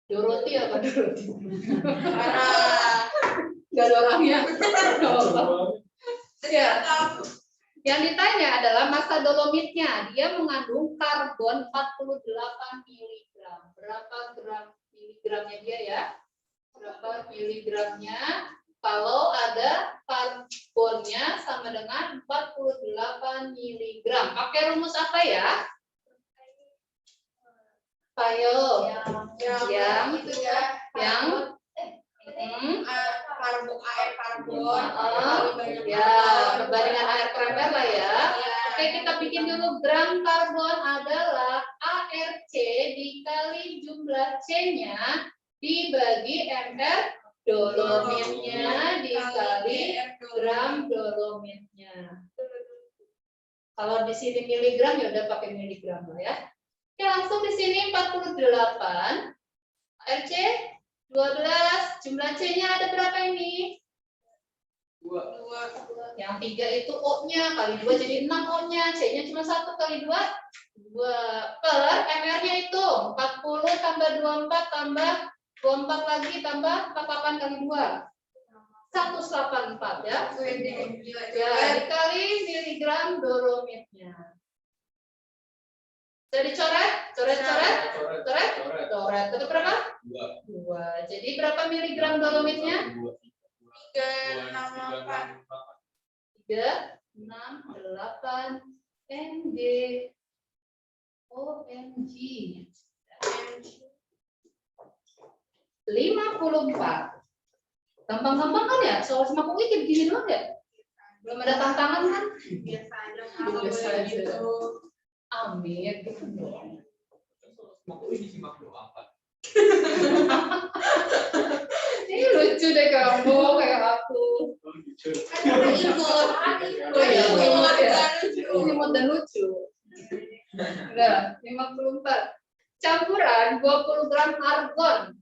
Doroti apa Doroti? Gak ada orangnya. Ya. Yang ditanya adalah massa dolomitnya. Dia mengandung karbon 48 mg. Berapa gram miligramnya dia ya? Berapa miligramnya? Kalau ada karbonnya sama dengan 48 mg. Pakai rumus apa ya? Ayo. Yang itu ya. yang Karbon ya, perbandingan air per lah ya. Oke, kita bikin dulu. Gram karbon adalah ARC dikali jumlah C-nya dibagi mR dolomitnya dikali gram dolomitnya. Kalau di sini miligram ya udah pakai miligram lah ya. Oke, langsung di sini 48 ARC 12, jumlah C-nya ada berapa ini? 2. Yang 3 itu O-nya, kali 2 jadi 6 O-nya, C-nya cuma 1 kali 2, 2 per MR-nya itu 40 tambah 24 tambah 24 lagi tambah 48 kali 2. 184 ya. Ya, dikali miligram dolomitnya. Jadi coret. Itu berapa? 2. Jadi berapa miligram dolomitnya? 368 mg. OMG. 54. Gampang-gampang kan ya? Soal sama UI kayak begini doang ya? Belum ada tantangan kan? Biasa aja. Amin. Mau UI disimak doa apa? Ini lucu deh kamu kayak aku. Imut dan lucu. Nah, 54. Campuran 20 gram argon.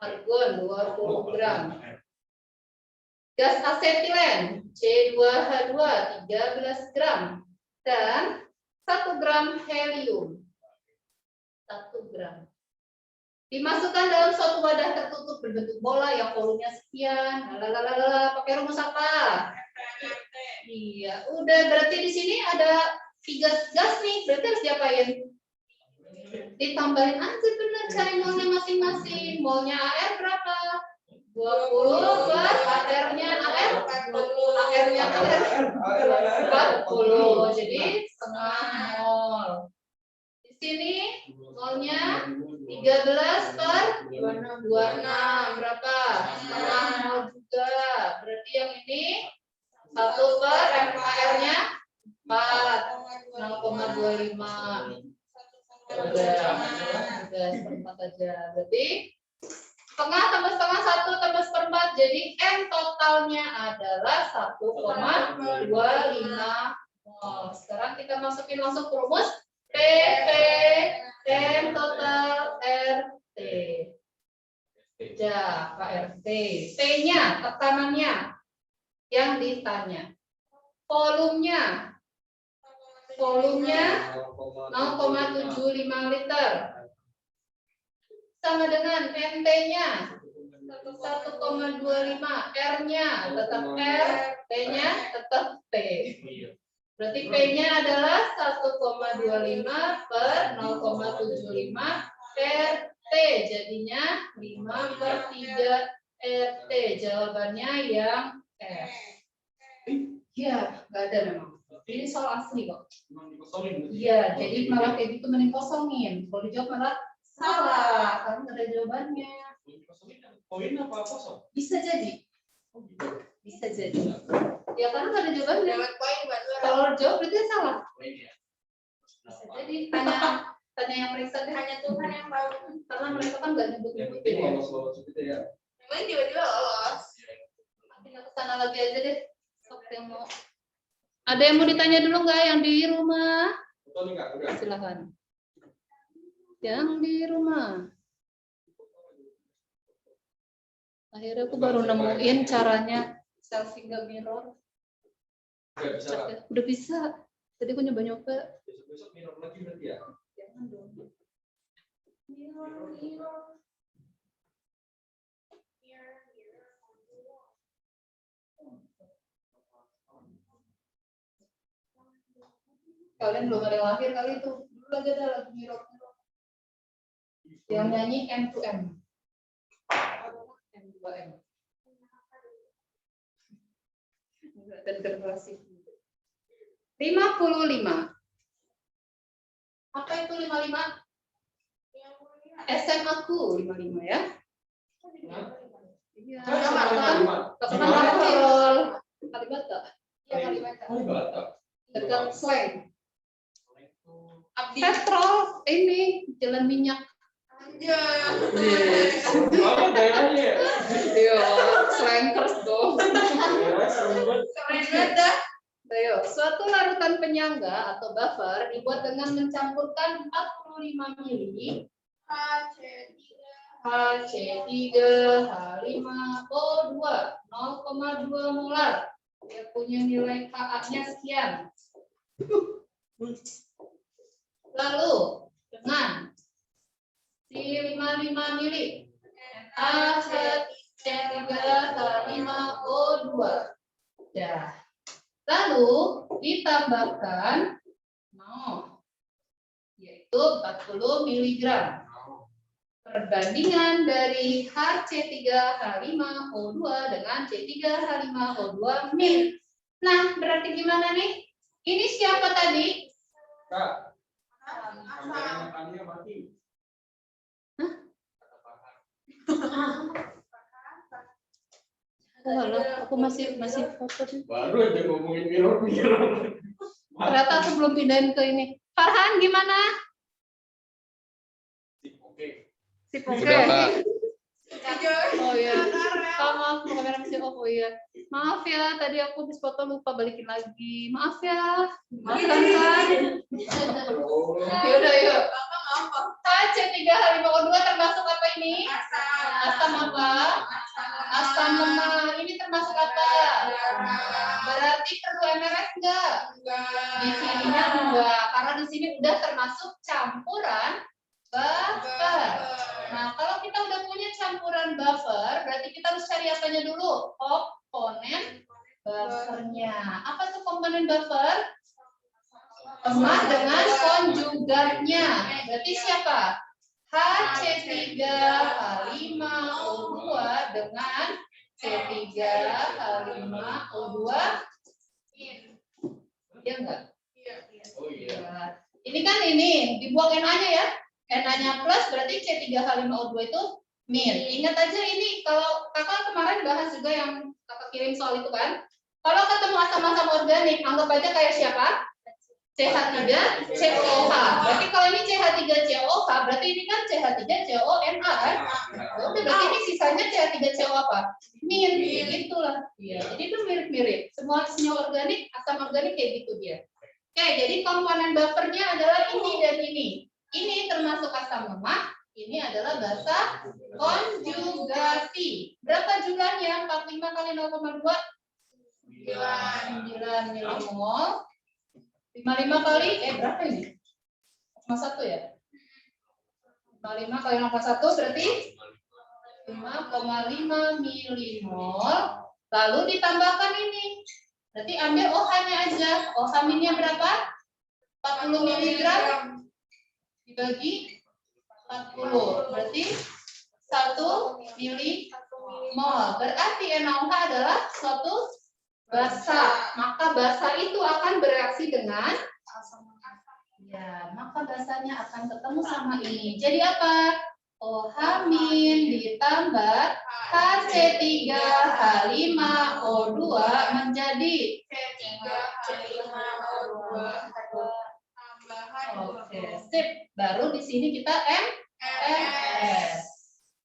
Argon 20 gram. Gas asetilen C2H2 13 gram. Dan 1 gram helium. 1 gram. Dimasukkan dalam suatu wadah tertutup berbentuk bola yang volumenya sekian. Lalalala, pakai rumus apa? Iya, udah berarti di sini ada 3 gas nih. Berarti harus diapain? Ditambahin aja benar cari molnya masing-masing. Molnya AR berapa? 20 plus AR-nya AR 40. Jadi setengah mol. Di sini molnya 13 per 26 berapa? Setengah mol juga. Berarti yang ini 1 per MAR-nya 4 0,25. Udah seperempat aja. Berarti setengah tambah setengah 1 tambah seperempat. Jadi M totalnya adalah 1,25 mol. Sekarang kita masukin langsung ke rumus PP M total RT. Ya, KRT. T-nya, tekanannya yang ditanya. Volumenya 0,75 liter. Sama dengan MT-nya 1,25. R-nya tetap R, T-nya tetap T. Berarti P-nya adalah 1,25 per 0,75 RT. Jadinya 5 per 3 RT. Jawabannya yang F. Ya, nggak ada memang. Ini soal asli kok. Iya, jadi malah kayak gitu mending kosongin. Kalau dijawab malah salah, karena nggak ada jawabannya. Poin apa kosong? Bisa jadi. Bisa jadi. Ya karena nggak ada jawabannya. Dapat poin buat lu. Kalau jawab berarti salah. Poin ya. Bisa jadi tanya Tanya yang periksa deh. Hanya Tuhan yang tahu. Karena mereka kan nggak Yang nyebut-nyebut penting ya. lolos gitu ya. Emang tiba-tiba lolos. Tinggal ke sana lagi aja deh. Sok yang mau. Ada yang mau ditanya dulu nggak yang di rumah? Betul nih Kak, udah. Silahkan. Yang di rumah. Akhirnya aku baru nemuin caranya selfie nggak mirror. Udah bisa Kak. Udah bisa. Tadi aku nyoba-nyoba. Besok-besok minum lagi berarti ya. Jangan dong. Mirror, mirror. Kalian belum ada yang lahir kali itu. Dulu lagi ada lagu mirror. Yang nyanyi M2M. M2M. Dan generasi 55. Apa itu 55? SMA ku 55 ya. Iya. Katakan Rafael. Kalibata. Iya Kalibata. Oh, Batak. Dekat slang. Petrol ini jalan minyak. Apa daerahnya ya? Iya, slankers dong. Daerah seru banget. Keren banget dah. Ayo, suatu larutan penyangga atau buffer dibuat dengan mencampurkan 45 mili HC3, H5O2, 0,2 molar. Dia punya nilai Ka-nya sekian. Lalu dengan si 55 mili HC3, H5O2. Ya. Lalu ditambahkan yaitu 40 mg. Perbandingan dari HC3, H5O2 dengan C3H5O2 mil. Nah, berarti gimana nih? Ini siapa tadi? Kak, kameranya tadinya mati. Aku masih foto nih. Baru aja ngomongin mirror. Ternyata aku belum pindahin ke ini. Farhan gimana? Oke. Sip, oke. Sudah, Kak. Oh iya. Oh, maaf, kamera masih off. Oh iya. Maaf ya, tadi aku habis foto lupa balikin lagi. Maaf ya. Maafkan kan. Yaudah, yuk. HC3H5O2 termasuk apa ini? Asam apa? Asam lemak. Ini termasuk apa? Berarti perlu MRS enggak? Di sininya enggak, karena di sini udah termasuk campuran buffer. Nah, kalau kita udah punya campuran buffer, berarti kita harus cari apanya dulu? Komponen buffernya. Apa tuh komponen buffer? Lemak dengan konjugatnya. Berarti siapa? HC3H5O2 dengan C3H5O2. Iya enggak? Oh iya. Ya. Ini kan ini, dibuang Na-nya ya. Na-nya plus berarti C3H5O2 itu min. Ingat aja ini, kalau kakak kemarin bahas juga yang kakak kirim soal itu kan. Kalau ketemu asam-asam organik, anggap aja kayak siapa? CH3COH. Berarti kalau ini CH3COH, berarti ini kan CH3CONA kan? Udah, berarti ini sisanya CH3CO apa? Min, gitulah. Iya, jadi itu mirip-mirip. Semua organik, asam organik kayak gitu dia. Oke, jadi komponen buffernya adalah ini dan ini. Ini termasuk asam lemak, ini adalah basa konjugasi. Berapa jumlahnya? 45 kali 0,2? 9 milimol. 55 kali, berapa ini? 0,1 ya? 55 kali 0,1 berarti 5,5 milimol. Lalu ditambahkan ini. Berarti ambil OH-nya aja. OH minnya berapa? 40 mg dibagi 40. Berarti 1 milimol. Berarti NaOH adalah suatu basa. Maka basa itu akan bereaksi dengan maka basanya akan ketemu sama ini. Jadi apa? OH min ditambah HC3H5O2 menjadi C3H5O2 tambahan oke, sip. Baru di sini kita MS.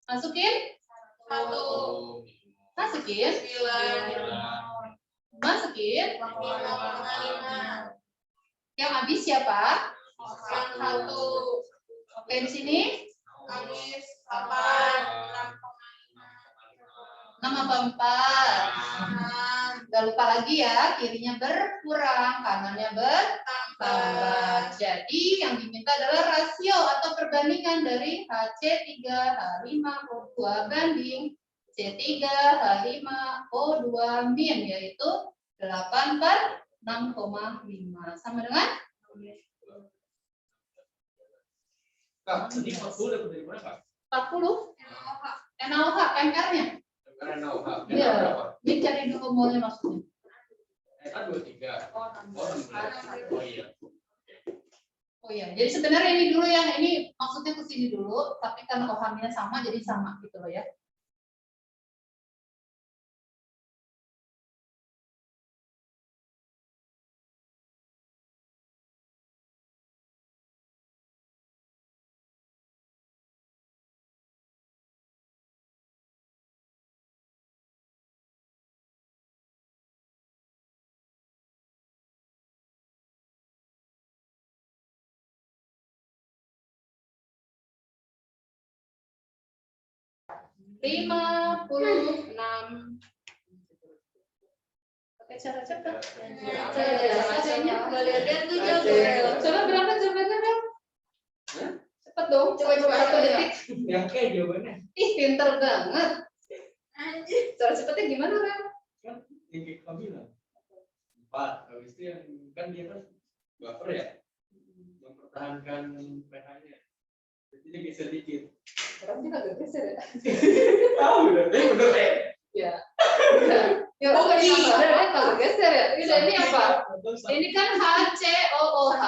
Masukin? 1. Masukin? 9. Masukin? 5,5. Yang habis siapa? 1. Oke, di sini? Habis 8. 6 apa 4? Gak lupa lagi ya, kirinya berkurang, kanannya bertambah. Jadi yang diminta adalah rasio atau perbandingan dari HC3 H5O2 banding C3 H5O2 min, yaitu 8/6,5. Sama dengan? Kak, ini 40 dapat dari mana, Kak? 40. NaOH, MR-nya. Karena NaOH. Iya. Berapa? Ini cari dulu molnya maksudnya. Kan 23. Oh, 16. Oh iya. Oh iya, jadi sebenarnya ini dulu yang ini maksudnya ke sini dulu, tapi karena OH-nya sama jadi sama gitu loh ya. Lima puluh enam. Pakai cara cepat. Coba berapa jawabannya, Bel? Cepat dong, coba 1 detik. Yang kayak jawabannya. Ih, pinter banget. Cara cepatnya gimana, Bel? Kan yang kayak kamu bilang. 4. Habis itu yang kan dia kan buffer ya. Mempertahankan pH-nya. Jadi dia geser dikit. Orangnya agak geser ya. Tahu udah, bener ya. Ya. Ya, oh iya, kalau geser ya. Ini apa? Ini kan HCOOH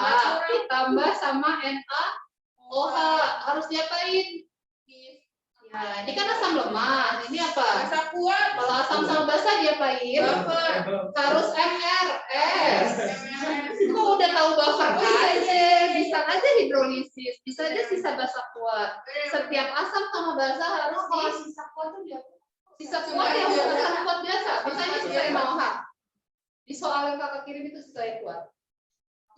ditambah sama NaOH. Harus diapain? Ya, ini kan asam lemah. Ini apa? Rasa kuat. Kalau asam sama basa diapain? Harus MRS. Kok udah tahu buffer aja? Bisa aja hidrolisis, bisa aja sisa basa kuat. Setiap asam sama basa harus Sisa kuat tuh dia. sisa kuat yang bukan kuat biasa. Misalnya sisa NaOH. Di soal yang kakak kirim itu sisa yang kuat.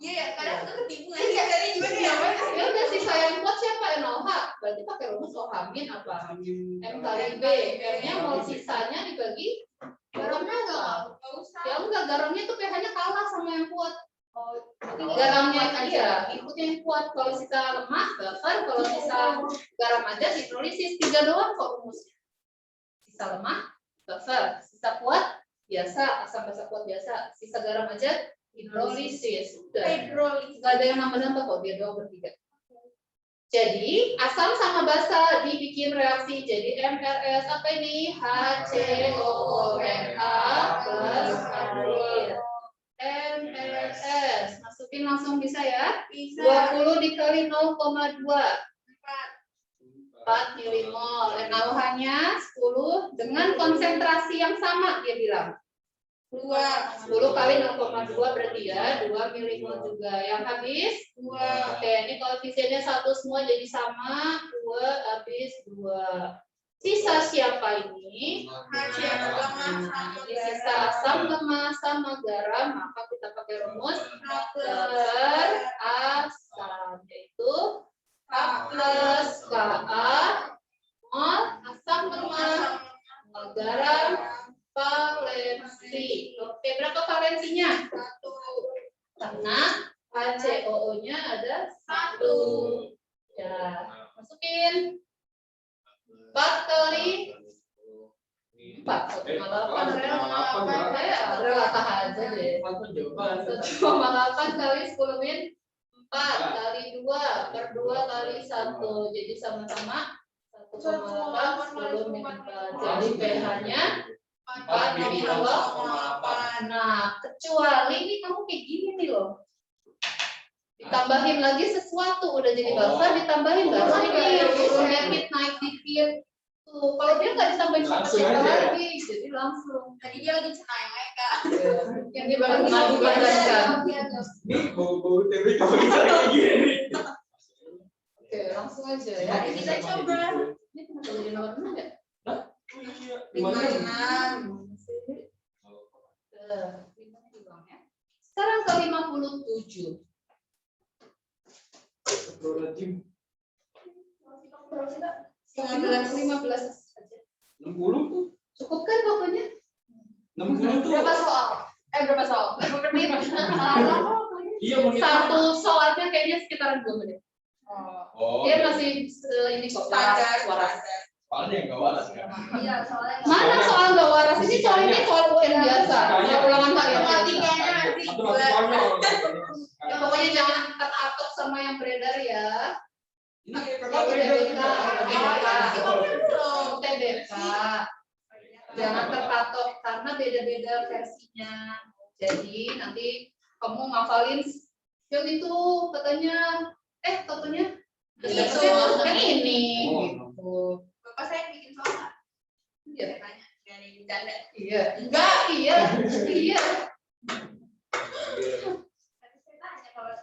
Iya ya, kadang tuh ketipu aja. Jadi gimana ya? Ya udah sisa yang kuat siapa? NaOH. Berarti pakai rumus OH min apa? M kali B. R-nya mol sisanya dibagi garamnya enggak? Ya enggak, garamnya tuh pH-nya kalah sama yang kuat. Garamnya iya, inputnya yang kuat. Kalau sisa lemah, buffer. Kalau sisa garam aja hidrolisis. 3 doang kok rumusnya. Sisa lemah, buffer. Sisa kuat, biasa. Asam basa kuat biasa. Sisa garam aja hidrolisis. Udah. Nggak ada yang nambah-nambah kok, dia doang bertiga. Jadi asam sama basa dibikin reaksi jadi MRS. Apa ini? HCOONA plus air. MRS. Masukin langsung bisa ya? 20 dikali 0,2. 4 milimol. NaOH-nya 10 dengan konsentrasi yang sama dia bilang. 10 kali 0,2 berarti ya 2 milimol juga. Yang habis 2. Oke, ini koefisiennya 1 semua jadi sama. 2 habis 2. Sisa siapa ini? Ini sisa asam lemah sama garam, maka kita pakai rumus berasam, yaitu K plus Ka mol asam lemah mol garam valensi. Oke, berapa valensinya? 1. Karena HCOO-nya ada 1. Ya, masukin 4 kali 4, 1,8 saya rata aja deh. 1,8 kali 10 min 4 kali 2 per 2 kali 1. Jadi sama-sama 1,8 10 min 4. Jadi pH-nya 4 min 2,8. Nah, kecuali ini kamu kayak gini nih loh. Ditambahin lagi sesuatu, udah jadi buffer, ditambahin baru ini turun dikit, naik dikit. Tuh, kalau dia nggak ditambahin sama lagi, jadi langsung. Tadi dia lagi cenayang Kak. Yang dia baru mengandungkan. Ini bau TB kalau bisa kayak gini. aja ya. Mari kita coba. Ini kenapa jadi nomor 6 ya? Iya, 56. Limanya dibuang ya. Sekarang ke 57. Astagfirullahaladzim. 15 aja. 60 tuh. Cukup kan pokoknya? 60 tuh. Berapa soal? Berapa soal? Berapa menit? Iya, menit. Satu soalnya kayaknya sekitaran 2 menit. Oh. Dia masih ini kok Standar. waras. Soalnya yang gak waras kan. Iya, soalnya Mana soal nggak waras ini? Soal ini soal UN biasa. Soal ulangan harian biasa. matematikanya nanti Matematikanya. Ya, pokoknya jangan atok sama yang beredar ya. Ini Oh, TBK. belum. TBK. Jangan terpatok karena beda-beda versinya. Jadi nanti kamu ngafalin yang itu katanya Itu. yang ini gitu. Bapak saya bikin soal nggak? Iya. Saya tanya, nggak ada yang bercanda. Iya. Enggak, iya. Iya. Tadi saya tanya kalau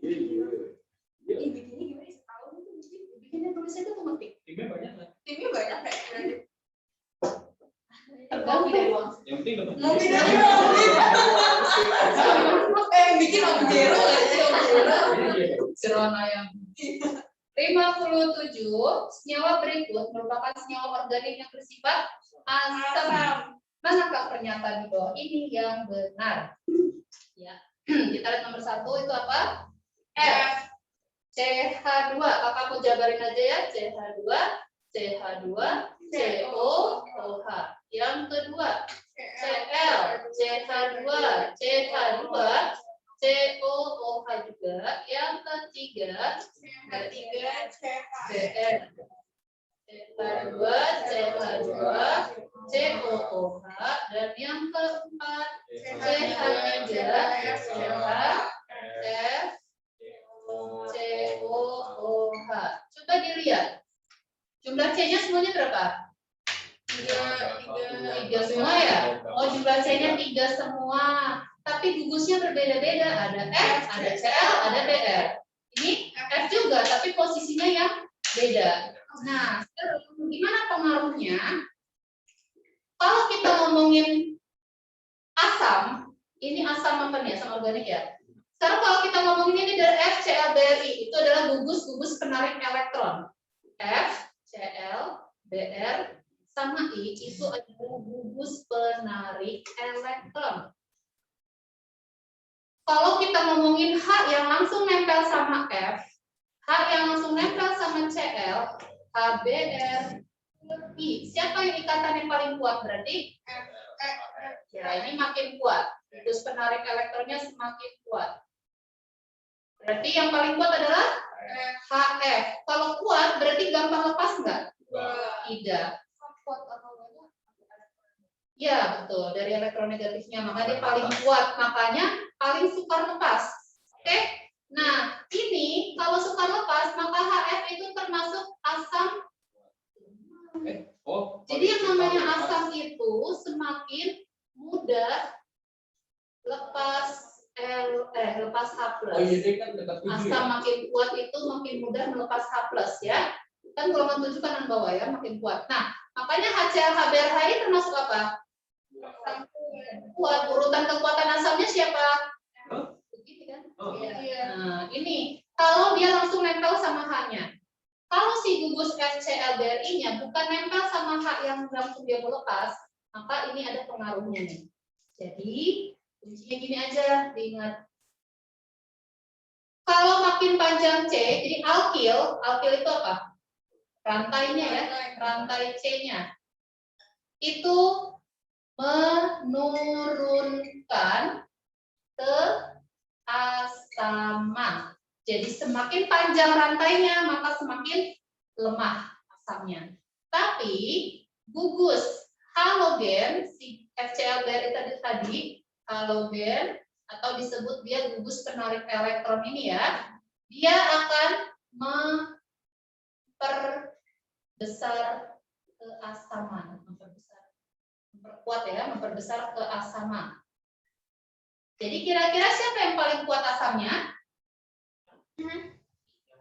bikinnya gimana setahun itu bikin. Bikinnya tulisnya itu ngetik. Timnya banyak kan? Timnya banyak kayak berarti. Tergantung dari uang. Yang penting dapat. Mau pindah bikin Om Jero nggak sih Om Jero? Jeroan ayam. 57. Senyawa berikut merupakan senyawa organik yang bersifat asam. Manakah pernyataan di bawah ini yang benar? Ya. Kita lihat nomor 1 itu apa? F. CH2. Kakak aku jabarin aja ya. CH2, CH2, COOH. Yang kedua, Cl, CH2, CH2, COOH juga. Yang ketiga, Br. CH2, CH2, COOH, dan yang keempat, CH3, CH, COOH. Coba dilihat. Jumlah C-nya semuanya berapa? 3 semua ya? Oh, jumlah C-nya 3 semua. Tapi gugusnya berbeda-beda. Ada F, ada Cl, ada Br. Ini F juga, tapi posisinya yang beda. Nah, gimana pengaruhnya? Kalau kita ngomongin asam, ini asam apa nih? Asam organik ya. Sekarang kalau kita ngomongin ini dari F, Cl, Br, itu adalah gugus-gugus penarik elektron. F, Cl, Br, sama I itu adalah gugus penarik elektron. Kalau kita ngomongin H yang langsung nempel sama F, H yang langsung nempel sama Cl, HBr, I. Siapa yang ikatan yang paling kuat berarti? Ya, ini makin kuat. Gugus penarik elektronnya semakin kuat. Berarti yang paling kuat adalah HF. Kalau kuat berarti gampang lepas enggak? Tidak. Ya, betul. Dari elektronegatifnya, maka dia paling kuat. Makanya paling sukar lepas. Oke? Nah, ini kalau sukar lepas, maka HF itu termasuk asam. Jadi yang namanya asam itu semakin mudah lepas lepas H+. Oh iya, dia kan dekat 7 Asam ya? makin kuat itu makin mudah melepas H+ ya. Kan golongan 7 kanan bawah ya, makin kuat. Nah, makanya HCl, HBr, Hi termasuk apa? Kuat. Urutan kekuatan asamnya siapa? Begini kan? Nah, ini kalau dia langsung nempel sama H-nya. Kalau si gugus FCl-BrI-nya bukan nempel sama H yang langsung dia melepas, maka ini ada pengaruhnya nih. Jadi, kuncinya gini aja, diingat. Kalau makin panjang C, jadi alkil itu apa? Rantainya ya, rantai C-nya. Itu menurunkan keasaman. Jadi semakin panjang rantainya, maka semakin lemah asamnya. Tapi gugus halogen, si FCl-Br tadi, halogen, atau disebut dia gugus penarik elektron ini ya, dia akan memperbesar keasaman, memperkuat ya, memperbesar keasaman. Jadi kira-kira siapa yang paling kuat asamnya? Yang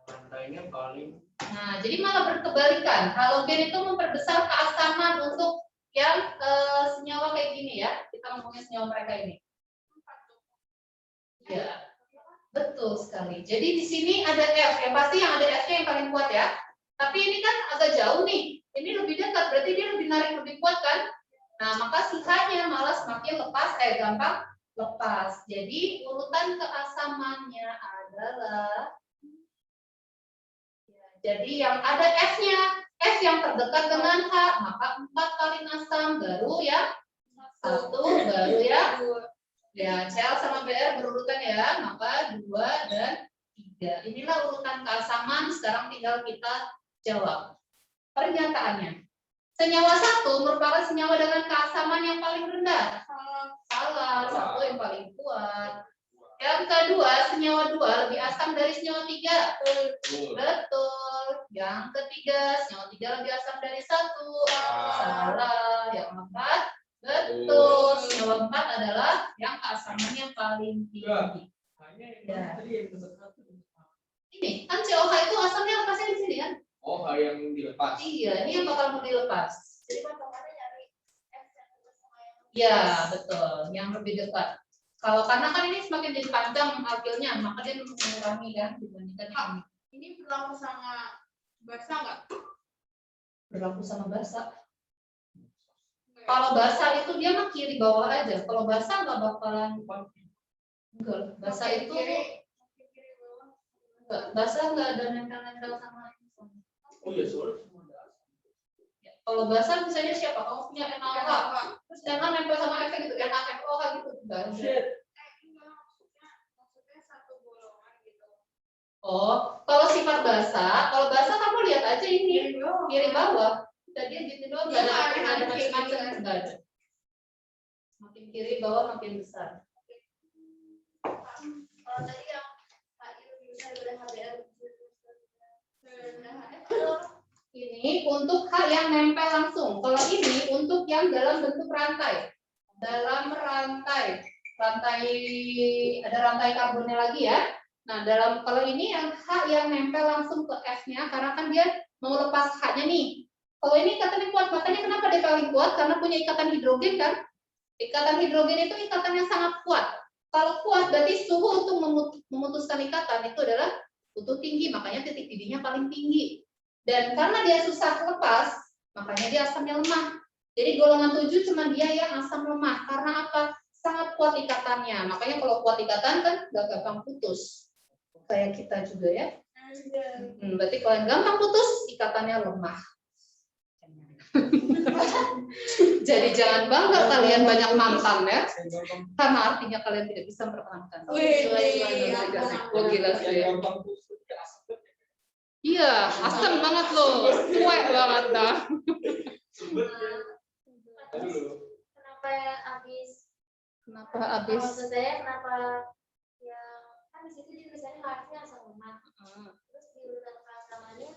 rantainya paling Nah, jadi malah berkebalikan. Halogen itu memperbesar keasaman untuk yang senyawa kayak gini ya. Kita ngomongin senyawa mereka ini. Ya, betul sekali. Jadi di sini ada F, yang pasti yang ada F-nya yang paling kuat ya. Tapi ini kan agak jauh nih. Ini lebih dekat, berarti dia lebih narik, lebih kuat kan? Nah, maka si H-nya malah semakin gampang lepas. Jadi urutan keasamannya adalah, jadi yang ada F-nya, F yang terdekat dengan H, maka 4 kali asam, baru ya 1, baru ya Cl sama Br berurutan ya, maka 2 dan 3. Inilah urutan keasaman, sekarang tinggal kita jawab. Pernyataannya, senyawa 1 merupakan senyawa dengan keasaman yang paling rendah. Salah, 1 yang paling kuat. Yang kedua, senyawa 2 lebih asam dari senyawa 3. Betul. Yang ketiga, senyawa 3 lebih asam dari 1. Salah. Yang keempat, betul. Senyawa 4 adalah yang keasamannya paling tinggi. Ya. Ini kan COH itu asamnya lepasnya di sini kan? Oh, hal yang dilepas. Iya, ini yang bakal mau dilepas. Jadi patokannya nyari F yang dekat sama yang Ya, betul. Yang lebih dekat. Kalau karena kan ini semakin jadi panjang alkilnya, maka dia mengurangi kan dibandingkan ini. Ini berlaku sama basa nggak? Berlaku sama basa. Kalau basa itu dia mah kiri bawah aja. Kalau basa nggak bakalan. Enggak. Basa itu enggak. Basa nggak ada nempel-nempel sama. Oh iya, soalnya semua ada. Ya, kalau basa misalnya siapa? Kamu punya NaOH, terus jangan nempel sama F gitu, NaFOH gitu. Enggak ada. Maksudnya satu golongan gitu. Oh, kalau sifat basa, kalau basa kamu lihat aja ini kiri bawah. Tadi gitu doang, nggak ada macam-macam, nggak ada. Makin kiri bawah makin besar. Kalau tadi yang HI lebih besar daripada HBr Ini untuk H yang nempel langsung. Kalau ini untuk yang dalam bentuk rantai. Dalam rantai ada rantai karbonnya lagi ya. Nah, kalau ini yang H yang nempel langsung ke F-nya, karena kan dia mau lepas H-nya nih. Kalau ini ikatannya kuat, makanya kenapa dia paling kuat? Karena punya ikatan hidrogen kan? Ikatan hidrogen itu ikatan yang sangat kuat. Kalau kuat berarti suhu untuk memutuskan ikatan itu adalah butuh tinggi, makanya titik didihnya paling tinggi. Dan karena dia susah lepas, makanya dia asamnya lemah. Jadi golongan 7 cuma dia yang asam lemah. Karena apa? Sangat kuat ikatannya. Makanya kalau kuat ikatan kan gak gampang putus. Kayak kita juga ya. Berarti kalau yang gampang putus, ikatannya lemah. Jadi jangan bangga kalian banyak mantan ya. Karena artinya kalian tidak bisa mempertahankan. Oh, gila sih ya. Iya, asam banget loh, cuek banget dah. Kenapa habis? Kenapa habis? Maksud saya kenapa yang kan di situ juga misalnya harusnya asam lemak. Terus di urutan keasamannya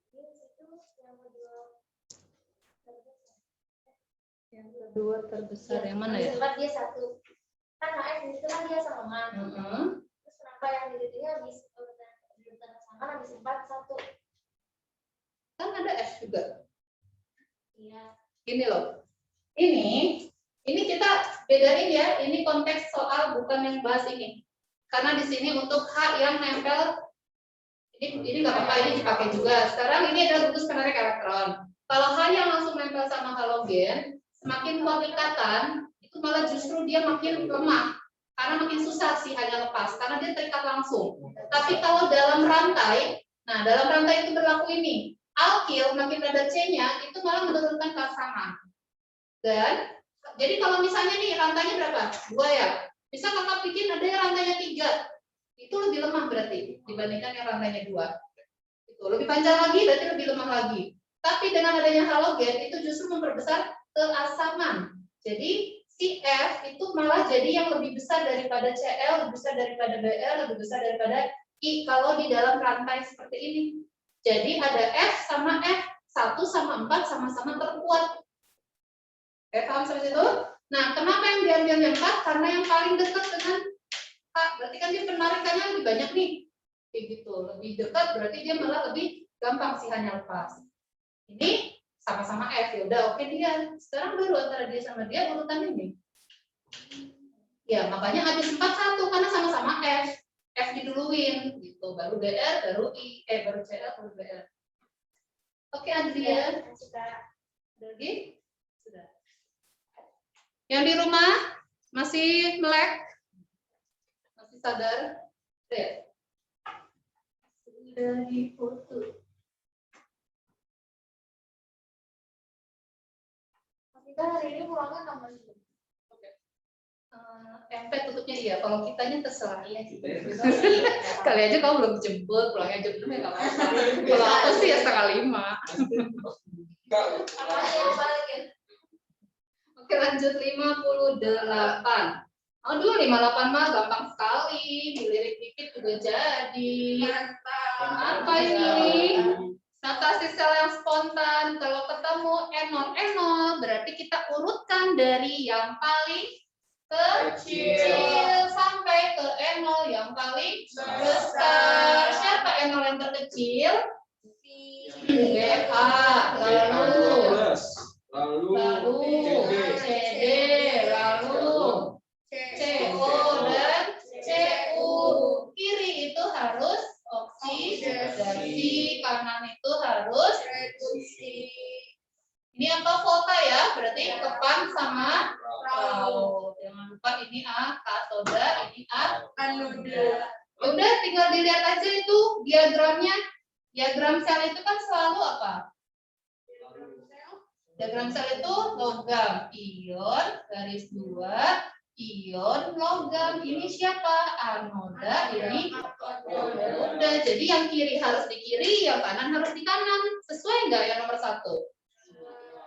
di situ yang kedua terbesar. Yang kedua terbesar yang mana ya? Tempat dia 1. Kan HF itu kan dia asam lemak. Terus kenapa yang di situ habis urutan keasaman habis 4 1? Kan ada F juga. Iya. Ini loh. Ini kita bedain ya. Ini konteks soal bukan yang bahas ini. Karena di sini untuk H yang nempel, ini nggak apa-apa, ini dipakai juga. Sekarang ini adalah gugus penarik elektron. Kalau H yang langsung nempel sama halogen, semakin kuat ikatan, itu malah justru dia makin lemah. Karena makin susah sih hanya lepas, karena dia terikat langsung. Tapi kalau dalam rantai, nah dalam rantai itu berlaku ini. Alkil makin ada C-nya, itu malah menurunkan keasaman. Dan jadi kalau misalnya nih rantainya berapa? 2 ya. Bisa kakak bikin ada yang rantainya 3. Itu lebih lemah berarti dibandingkan yang rantainya 2. Itu lebih panjang lagi berarti lebih lemah lagi. Tapi dengan adanya halogen itu justru memperbesar keasaman. Jadi si F itu malah jadi yang lebih besar daripada Cl, lebih besar daripada Br, lebih besar daripada I kalau di dalam rantai seperti ini. Jadi ada F sama F, 1 sama 4 sama-sama terkuat. Paham seperti itu? Nah, kenapa yang diambil yang 4? Karena yang paling dekat dengan H. Berarti kan dia penarikannya lebih banyak nih. kayak gitu. Lebih dekat berarti dia malah lebih gampang sihanya lepas. Ini sama-sama F, ya udah oke dia. Sekarang baru antara dia sama dia urutan ini. Ya, makanya habis 4-1 karena sama-sama F. F diduluin gitu, baru BR, baru I, baru CL, baru BR. Oke, Adrian. Sudah. Udah lagi? Sudah. Yang di rumah masih melek? Masih sadar? Sudah. Sudah difoto. Kita hari ini pulangnya kapan sih? MP tutupnya iya, kalau kitanya terserah. Iya sih. Kali aja kamu belum jemput, pulangnya jam 6 ya nggak apa-apa. Kalau aku sih ya 4:30. Apa yang balikin? Oke, lanjut 58. Aduh, 58 mah gampang sekali, dilirik dikit juga jadi. Apa ini? Notasi sel yang spontan. Kalau ketemu N0 berarti kita urutkan dari yang paling kecil sampai ke N0 yang paling besar. Siapa N0 yang terkecil? BA. Lalu CD, lalu CO dan CU. Kiri itu harus oksidasi, kanan itu harus reduksi. Ini apa volta ya? Berarti kepan sama raut. Jangan lupa ini A katoda, ini A anoda. Udah tinggal dilihat aja itu diagramnya. Diagram sel itu kan selalu apa? Diagram sel itu logam, ion, garis 2, ion, logam. Ini siapa? Anoda, ini anoda. Jadi yang kiri harus di kiri, yang kanan harus di kanan. Sesuai nggak yang nomor 1?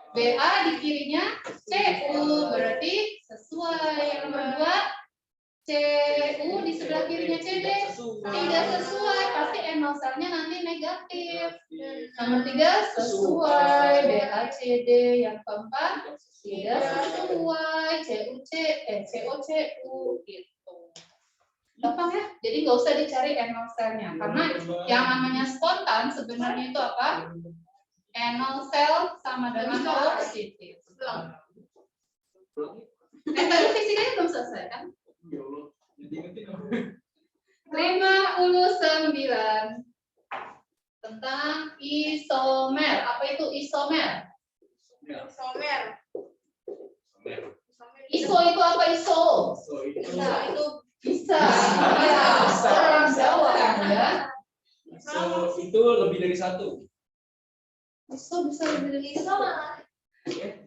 BA di kirinya CU, berarti sesuai. Yang nomor 2, CU di sebelah kirinya CD. Tidak sesuai, pasti N0 selnya nanti negatif. Nomor 3 sesuai, BACD. Yang keempat tidak sesuai, COCU gitu. Gampang ya? Jadi nggak usah dicari N0 selnya, karena yang namanya spontan sebenarnya itu apa? N0 sel sama dengan positif. Tadi fisikanya belum selesai kan? 59 tentang isomer. Apa itu isomer? Iso itu apa iso? Itu bisa. Orang Jawa ya. Itu lebih dari 1. Iso bisa lebih dari iso.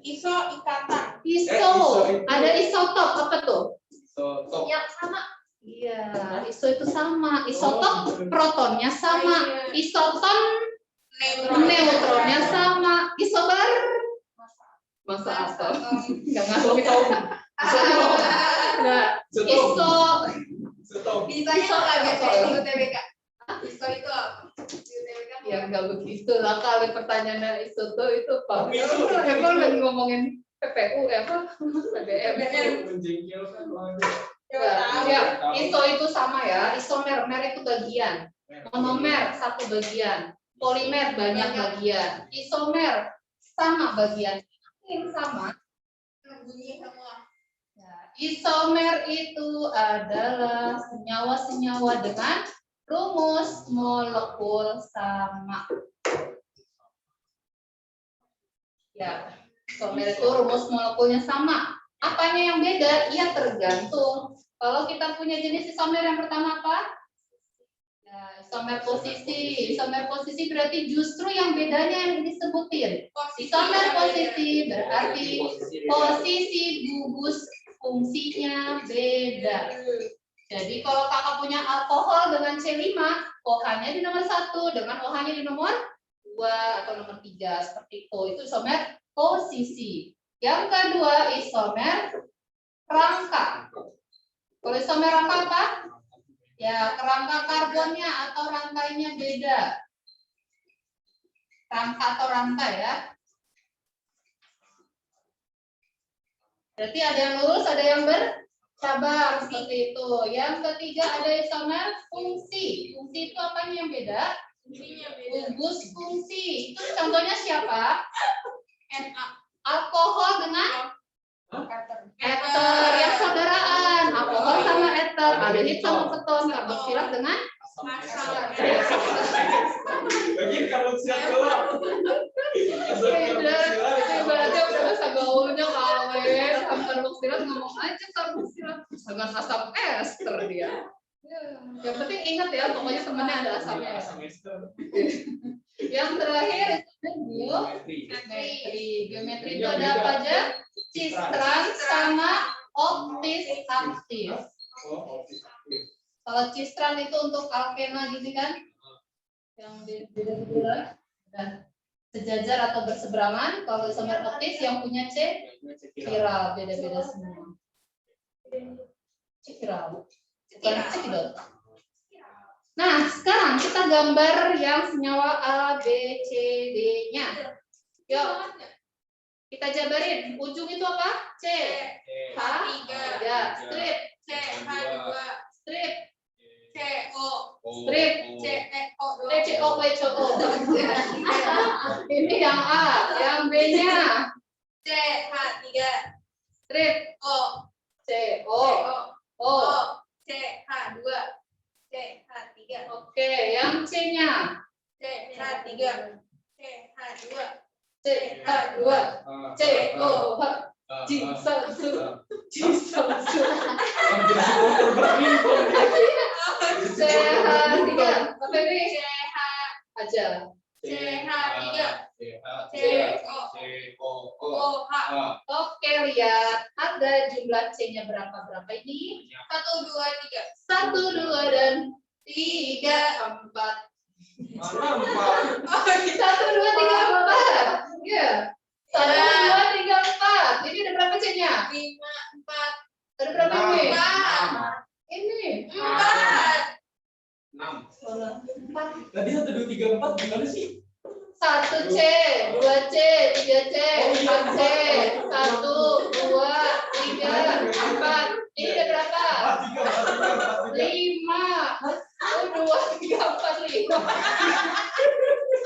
Iso ikatan. Iso. Ada isotop apa tuh? Isotop. Yang sama. Iya, iso itu sama. Isotop protonnya sama. Isoton neutronnya sama. Isobar masa atom. Enggak ngaruh itu. Enggak. Iso. Bisanya nggak biasa di UTBK. Iso itu apa? Di UTBK. Ya enggak begitu lah kali pertanyaannya isoto itu Pak. Emang lagi ngomongin PPU ya apa? PBM. Menjengkelkan Ya, iso itu sama ya. Isomer, mer itu bagian. Monomer satu bagian. Polimer banyak bagian. Isomer sama bagian. Ini sama. Bunyi semua. Ya, isomer itu adalah senyawa-senyawa dengan rumus molekul sama. Ya, isomer itu rumus molekulnya sama. Apanya yang beda? Ya tergantung. Kalau kita punya jenis isomer yang pertama apa? Ya, isomer posisi. Isomer posisi berarti justru yang bedanya yang disebutin. Isomer posisi berarti posisi gugus fungsinya beda. Jadi kalau kakak punya alkohol dengan C5, OH-nya di nomor 1, dengan OH-nya di nomor 2 atau nomor 3 seperti itu. Itu isomer posisi. Yang kedua isomer rangka. Kalau isomer rangka apa? Ya, kerangka karbonnya atau rangkainya beda. Rangka atau rangka ya. Berarti ada yang lurus, ada yang cabang seperti itu. Yang ketiga ada isomer fungsi. Fungsi itu apanya yang beda? Gugus fungsi. Itu contohnya siapa? Alkohol dengan ether yang saudaraan. Alkohol sama ether, aldehid sama keton, karboksilat dengan Bagi karboksilat doang. beda. Itu ibaratnya udah bahasa gaulnya kawin, sama karboksilat ngomong aja karboksilat dengan asam ester dia. Yang penting ingat ya, pokoknya temannya ada asamnya. Yang terakhir itu geometri itu ada apa aja? Cistran sama optis aktif. Kalau cistran itu untuk alkena gitu kan, yang beda-beda dan sejajar atau berseberangan. Kalau isomer optis yang punya C viral, beda-beda semua. C viral, bukan cekidot. Nah, sekarang kita gambar yang senyawa A, B, C, D-nya. Yuk, kita jabarin. Ujung itu apa? C, H, ya, strip, strip, strip, CO. Ini yang A, yang B-nya. Strip, CO, O. Oke, yang C-nya. CH2, CO, Jisansu. CH3, apa ini? Aja. Oke, lihat. Ada jumlah C-nya berapa ini? 1, 2, dan 3, 4. 1, 2, 3, 4. Ya. 1, 2, 3, 4. Ini ada berapa C-nya? 4. Ada berapa ini? 4. Ini 6. 4. Tadi 1, 2, 3, 4 gimana sih? 1C, 2C, 3C, 4C, 1, 2, 3, 4. Ini ada berapa? 5. 1, 2, 3, 4, 5.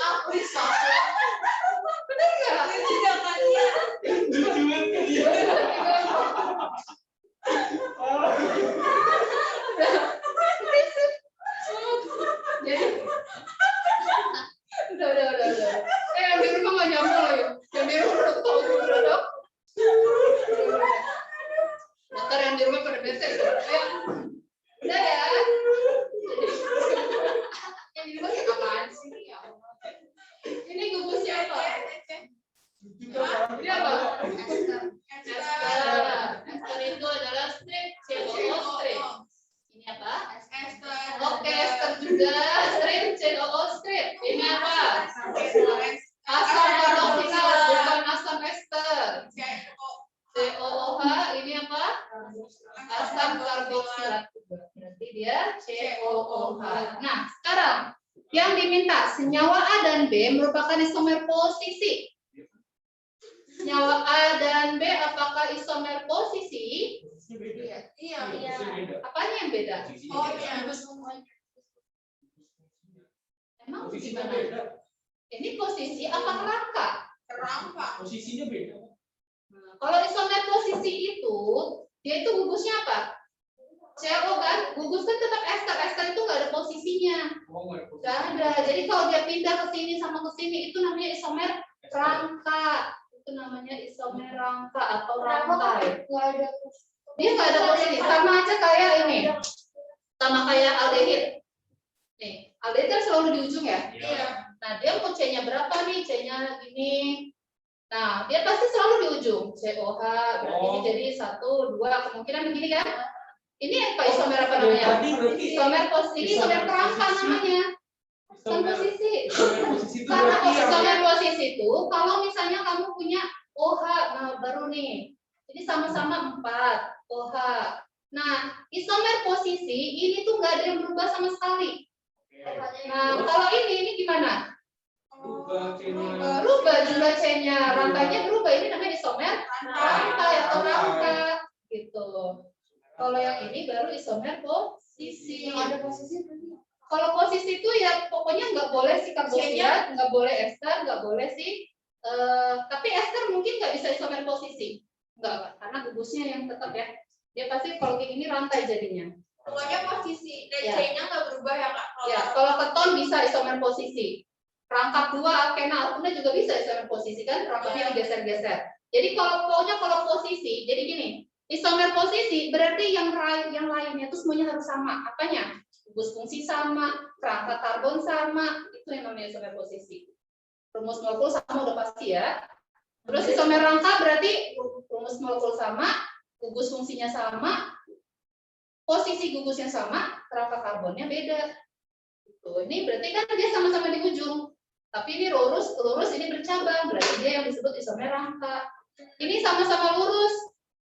Aku salah. Benar nggak? Lucu banget dia. Jadi udah. Yang di rumah nggak nyambung lagi. Yang di rumah udah tahu udah dong. Ntar yang di rumah pada bete. Udah ya. Yang di rumah kayak apaan sih ini ya? Ini gugusnya apa? Ini apa? Ester itu adalah strip, COO strip. Ini apa? Oke, ester juga strip, COO strip. Ini apa? Asam karboksilat, bukan asam ester. COOH ini apa? Asam karboksilat juga. Berarti dia COOH. Nah, sekarang yang diminta senyawa A dan B merupakan isomer posisi. Senyawa A dan B apakah isomer posisi? Iya. Apanya yang beda? Emang gimana? Ini posisi apa kerangka? Posisinya beda. Kalau isomer posisi itu, dia itu gugusnya apa? CO kan? Gugus kan tetap ester. Ester itu nggak ada posisinya. Nggak ada. Jadi kalau dia pindah ke sini sama ke sini, itu namanya isomer rangka. Itu namanya isomer rangka atau rantai. Dia nggak ada posisi. Sama aja kayak ini. Sama kayak aldehid. Nih, aldehid kan selalu di ujung ya? Iya. Nah, dia mau C-nya berapa nih? C-nya gini. Nah, dia pasti selalu di ujung. COH, berarti ini jadi 1, 2, kemungkinan begini kan? Ini apa isomer apa namanya? Isomer posisi, isomer kerangka namanya. Bukan posisi. Karena isomer posisi itu, kalau misalnya kamu punya OH, nah baru nih. Ini sama-sama 4, OH. Nah, isomer posisi, ini tuh nggak ada yang berubah sama sekali. Nah, kalau ini gimana? Berubah jumlah C-nya, rangkanya berubah. Ini namanya isomer rantai atau rangka gitu. Kalau yang ini baru isomer posisi. Yang ada posisi berarti ya? Kalau posisi itu ya pokoknya nggak boleh si karboksilat, nggak boleh ester, nggak boleh si tapi ester mungkin nggak bisa isomer posisi. Nggak, karena gugusnya yang tetap ya. Dia pasti kalau kayak gini rantai jadinya. Pokoknya posisi Ya. DC-nya nggak berubah ya Kak? Ya, kalau keton bisa isomer posisi. Rangkap 2 alkena alkena juga bisa isomer posisi kan, rangkapnya digeser-geser. Jadi pokoknya kalau posisi, jadi gini, isomer posisi berarti yang lainnya itu semuanya harus sama. Apanya? Gugus fungsi sama, perangkat karbon sama, itu yang namanya isomer posisi. Rumus molekul sama udah pasti ya. Terus isomer rangka berarti rumus molekul sama, gugus fungsinya sama, posisi gugusnya sama, perangkat karbonnya beda. Tuh, ini berarti kan dia sama-sama di ujung. Tapi ini lurus ini bercabang, berarti dia yang disebut isomer rangka. Ini sama-sama lurus,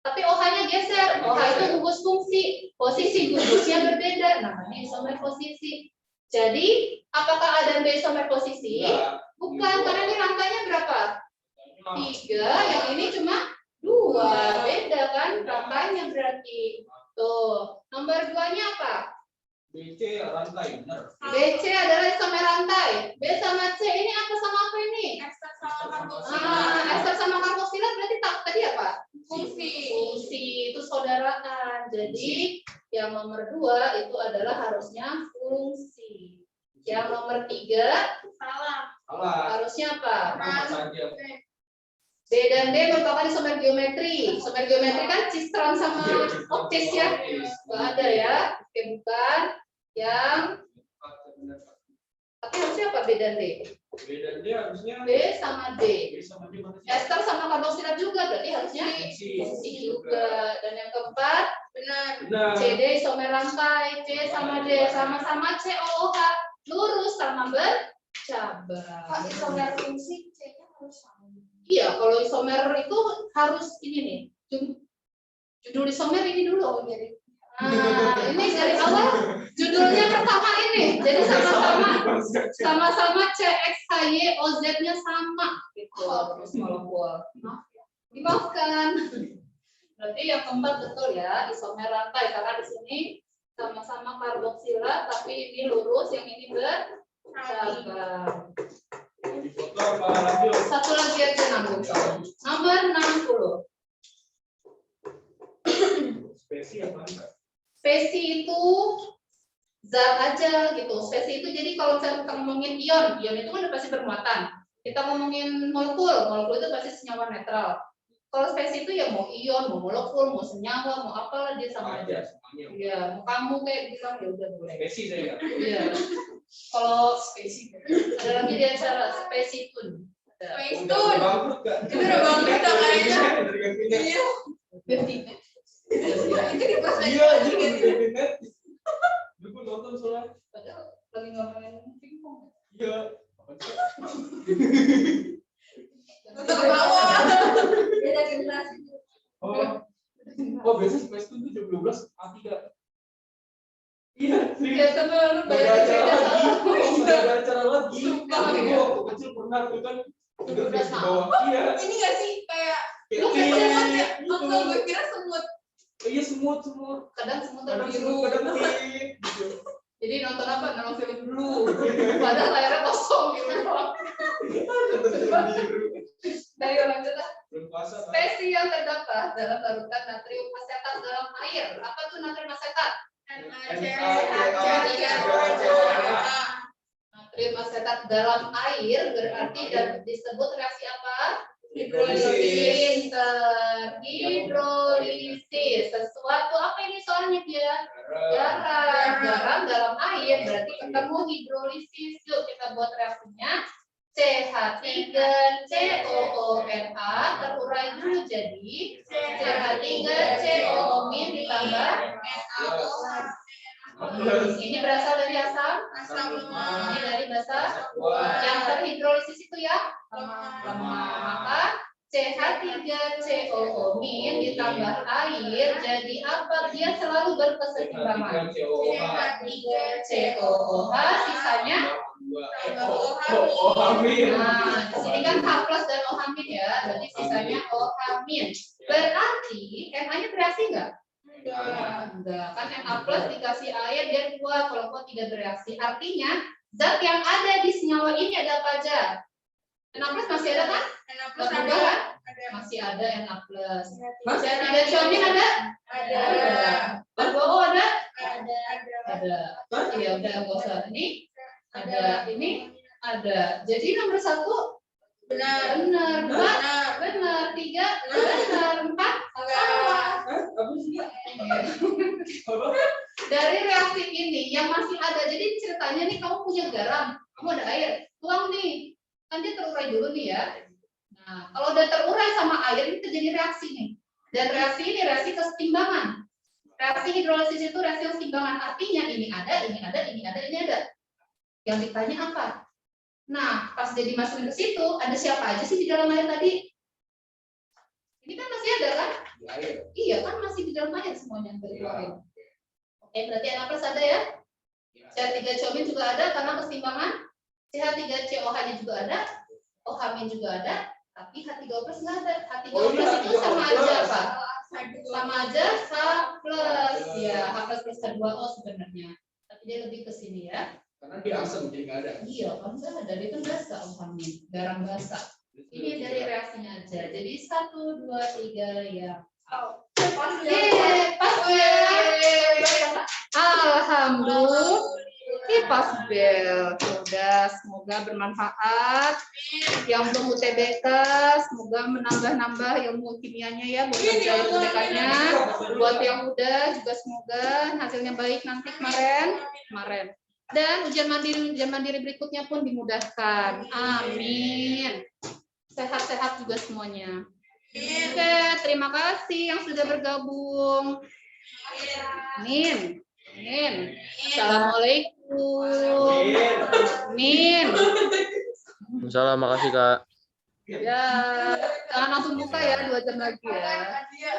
tapi OH-nya geser. OH itu gugus fungsi, posisi gugusnya berbeda, namanya isomer posisi. Jadi, apakah A dan B isomer posisi? Bukan, karena ini rangkanya berapa? 3, yang ini cuma 2. Beda kan rangkanya berarti. Tuh, nomor 2-nya apa? BC rantai, benar. BC adalah isomer rantai. B sama C ini apa sama apa ini? Ester sama karboksilat. Ester sama karboksilat berarti tadi apa? Fungsi. Fungsi itu saudaraan. Jadi yang nomor 2 itu adalah harusnya fungsi. Yang nomor 3 Salah. harusnya apa? Sama saja. B dan D merupakan isomer geometri. Isomer geometri kan cistran sama optis ya? Nggak ada ya? Oke, bukan. Yang tapi harusnya apa B dan D? B dan D harusnya B sama D. B sama D mana sih? Ester sama karboksilat juga berarti harusnya fungsi juga. Dan yang keempat, Benar. Benar. CD isomer rantai, C sama D sama-sama COOH lurus sama bercabang. Kalau isomer fungsi C-nya harus sama. Iya, kalau isomer itu harus ini nih. Judul isomer ini dulu. Jadi. Nah, ini dari awal judulnya pertama ini. Jadi sama-sama CXHY OZ-nya sama gitu. Terus molekul. Dimaafkan. Berarti yang keempat betul ya, isomer rantai karena di sini sama-sama karboksilat tapi ini lurus, yang ini bercabang. Di foto apa lanjut? Satu lagi aja nambung. Nomor 60. Spesies apa enggak? Spesi itu zat aja gitu. Spesi itu jadi kalau misalnya kita ngomongin ion itu kan udah pasti bermuatan. Kita ngomongin molekul itu pasti senyawa netral. Kalau spesi itu ya mau ion, mau molekul, mau senyawa, mau apalah dia sama aja. Semuanya. Iya, mau kamu kayak bilang ya udah boleh. Spesies saya. Iya. Kalau spesi ada lagi di acara spesi pun. Space Udah Tune. bangkrut kan? Itu udah bangkrut kan kayaknya. Iya. Itu di pas lagi. Iya, iya. Dulu nonton soalnya. Padahal lagi ngomongin pingpong. Iya. Untuk ke bawah. Beda generasi. Oh, biasanya Space Tune tuh jam 12 A3. Iya, Iya, sama lu Gak ada bayar acara lagi. beda. Gak ada acara lagi. Sumpah, Tapi ya. gua waktu kecil pernah tuh kan udah Udah di bawah. Iya. Ini nggak sih kayak Lu kayak semut ya? Gitu. Enggak, gue kira semut. Iya, semut. Kadang semut Kadang biru. semut, kadang pink. Gitu. Jadi nonton apa? Nonton film dulu. Padahal layarnya kosong gitu. Dari lanjut lah. Belum puasa, Pak. Spesi yang terdapat dalam larutan natrium asetat dalam air. Apa tuh natrium asetat? Natrium asetat dalam air berarti dan disebut reaksi apa? Hidrolisis. Hidrolisis. Sesuatu apa ini soalnya dia? Garam dalam air berarti ketemu hidrolisis. Yuk kita buat reaksinya. CH3COONA terurai dulu jadi CH3COO- ditambah ini berasal dari asam. Ini dari basa yang terhidrolisis itu ya lemah. Maka CH3COO- ditambah air jadi apa? Dia selalu berkeseimbangan. CH3COOH sisanya. Nah, di sini kan H plus dan OH min ya, berarti sisanya OH min. Berarti NA-nya bereaksi nggak? Enggak, kan Na plus dikasih air dia kuat, kalau kuat tidak bereaksi. Artinya zat yang ada di senyawa ini ada apa aja? Na plus masih ada kan? Plus Zat ada. berubah? Ada. Masih ada Na plus. Mas? CH3-COMIN ada? Ada. H2O ada? Ada. Ada. Iya udah nggak usah. Ini ada, ini ada. Jadi nomor 1 Benar. benar, 2 Benar. benar, 3 benar, 4 salah. Apa sih? Dari reaksi ini yang masih ada, jadi ceritanya nih kamu punya garam, kamu ada air, tuang nih, kan dia terurai dulu nih ya. Nah, kalau udah terurai sama air ini terjadi reaksi nih, dan reaksi ini reaksi kesetimbangan. Reaksi hidrolisis itu reaksi kesetimbangan, artinya ini ada, ini ada, ini ada, ini ada. Yang ditanya apa? Nah, pas jadi masukin ke situ, ada siapa aja sih di dalam air tadi? Ini kan masih ada kan? Air. Iya kan masih di dalam air semuanya berkeluarin. Oke, berarti Na plus ada ya? CH3-COMIN juga ada karena kesetimbangan. CH3COH-nya juga ada, OH- juga ada, tapi H3O plus nggak ada. H3O plus itu sama aja apa? Sama aja H plus, ya H plus H2O sebenarnya. Tapi dia lebih ke sini ya. Karena dia asam jadi nggak ada. Iya, kan nggak ada, dia kan basa OH-nya, garam basa. Ini dari reaksinya aja. Jadi 1, 2, 3 ya. Pas ya. Alhamdulillah. Pas bel. Sudah, semoga bermanfaat. Yang belum UTBK, semoga menambah-nambah ilmu kimianya ya buat kerja UTBK-nya. Buat yang udah juga semoga hasilnya baik nanti kemarin. Dan ujian mandiri berikutnya pun dimudahkan. Amin. Sehat-sehat juga semuanya. Oke, terima kasih yang sudah bergabung. Amin. Amin. Assalamualaikum. Amin. Salam, makasih Kak. Ya, jangan langsung buka ya 2 jam lagi ya. Iya.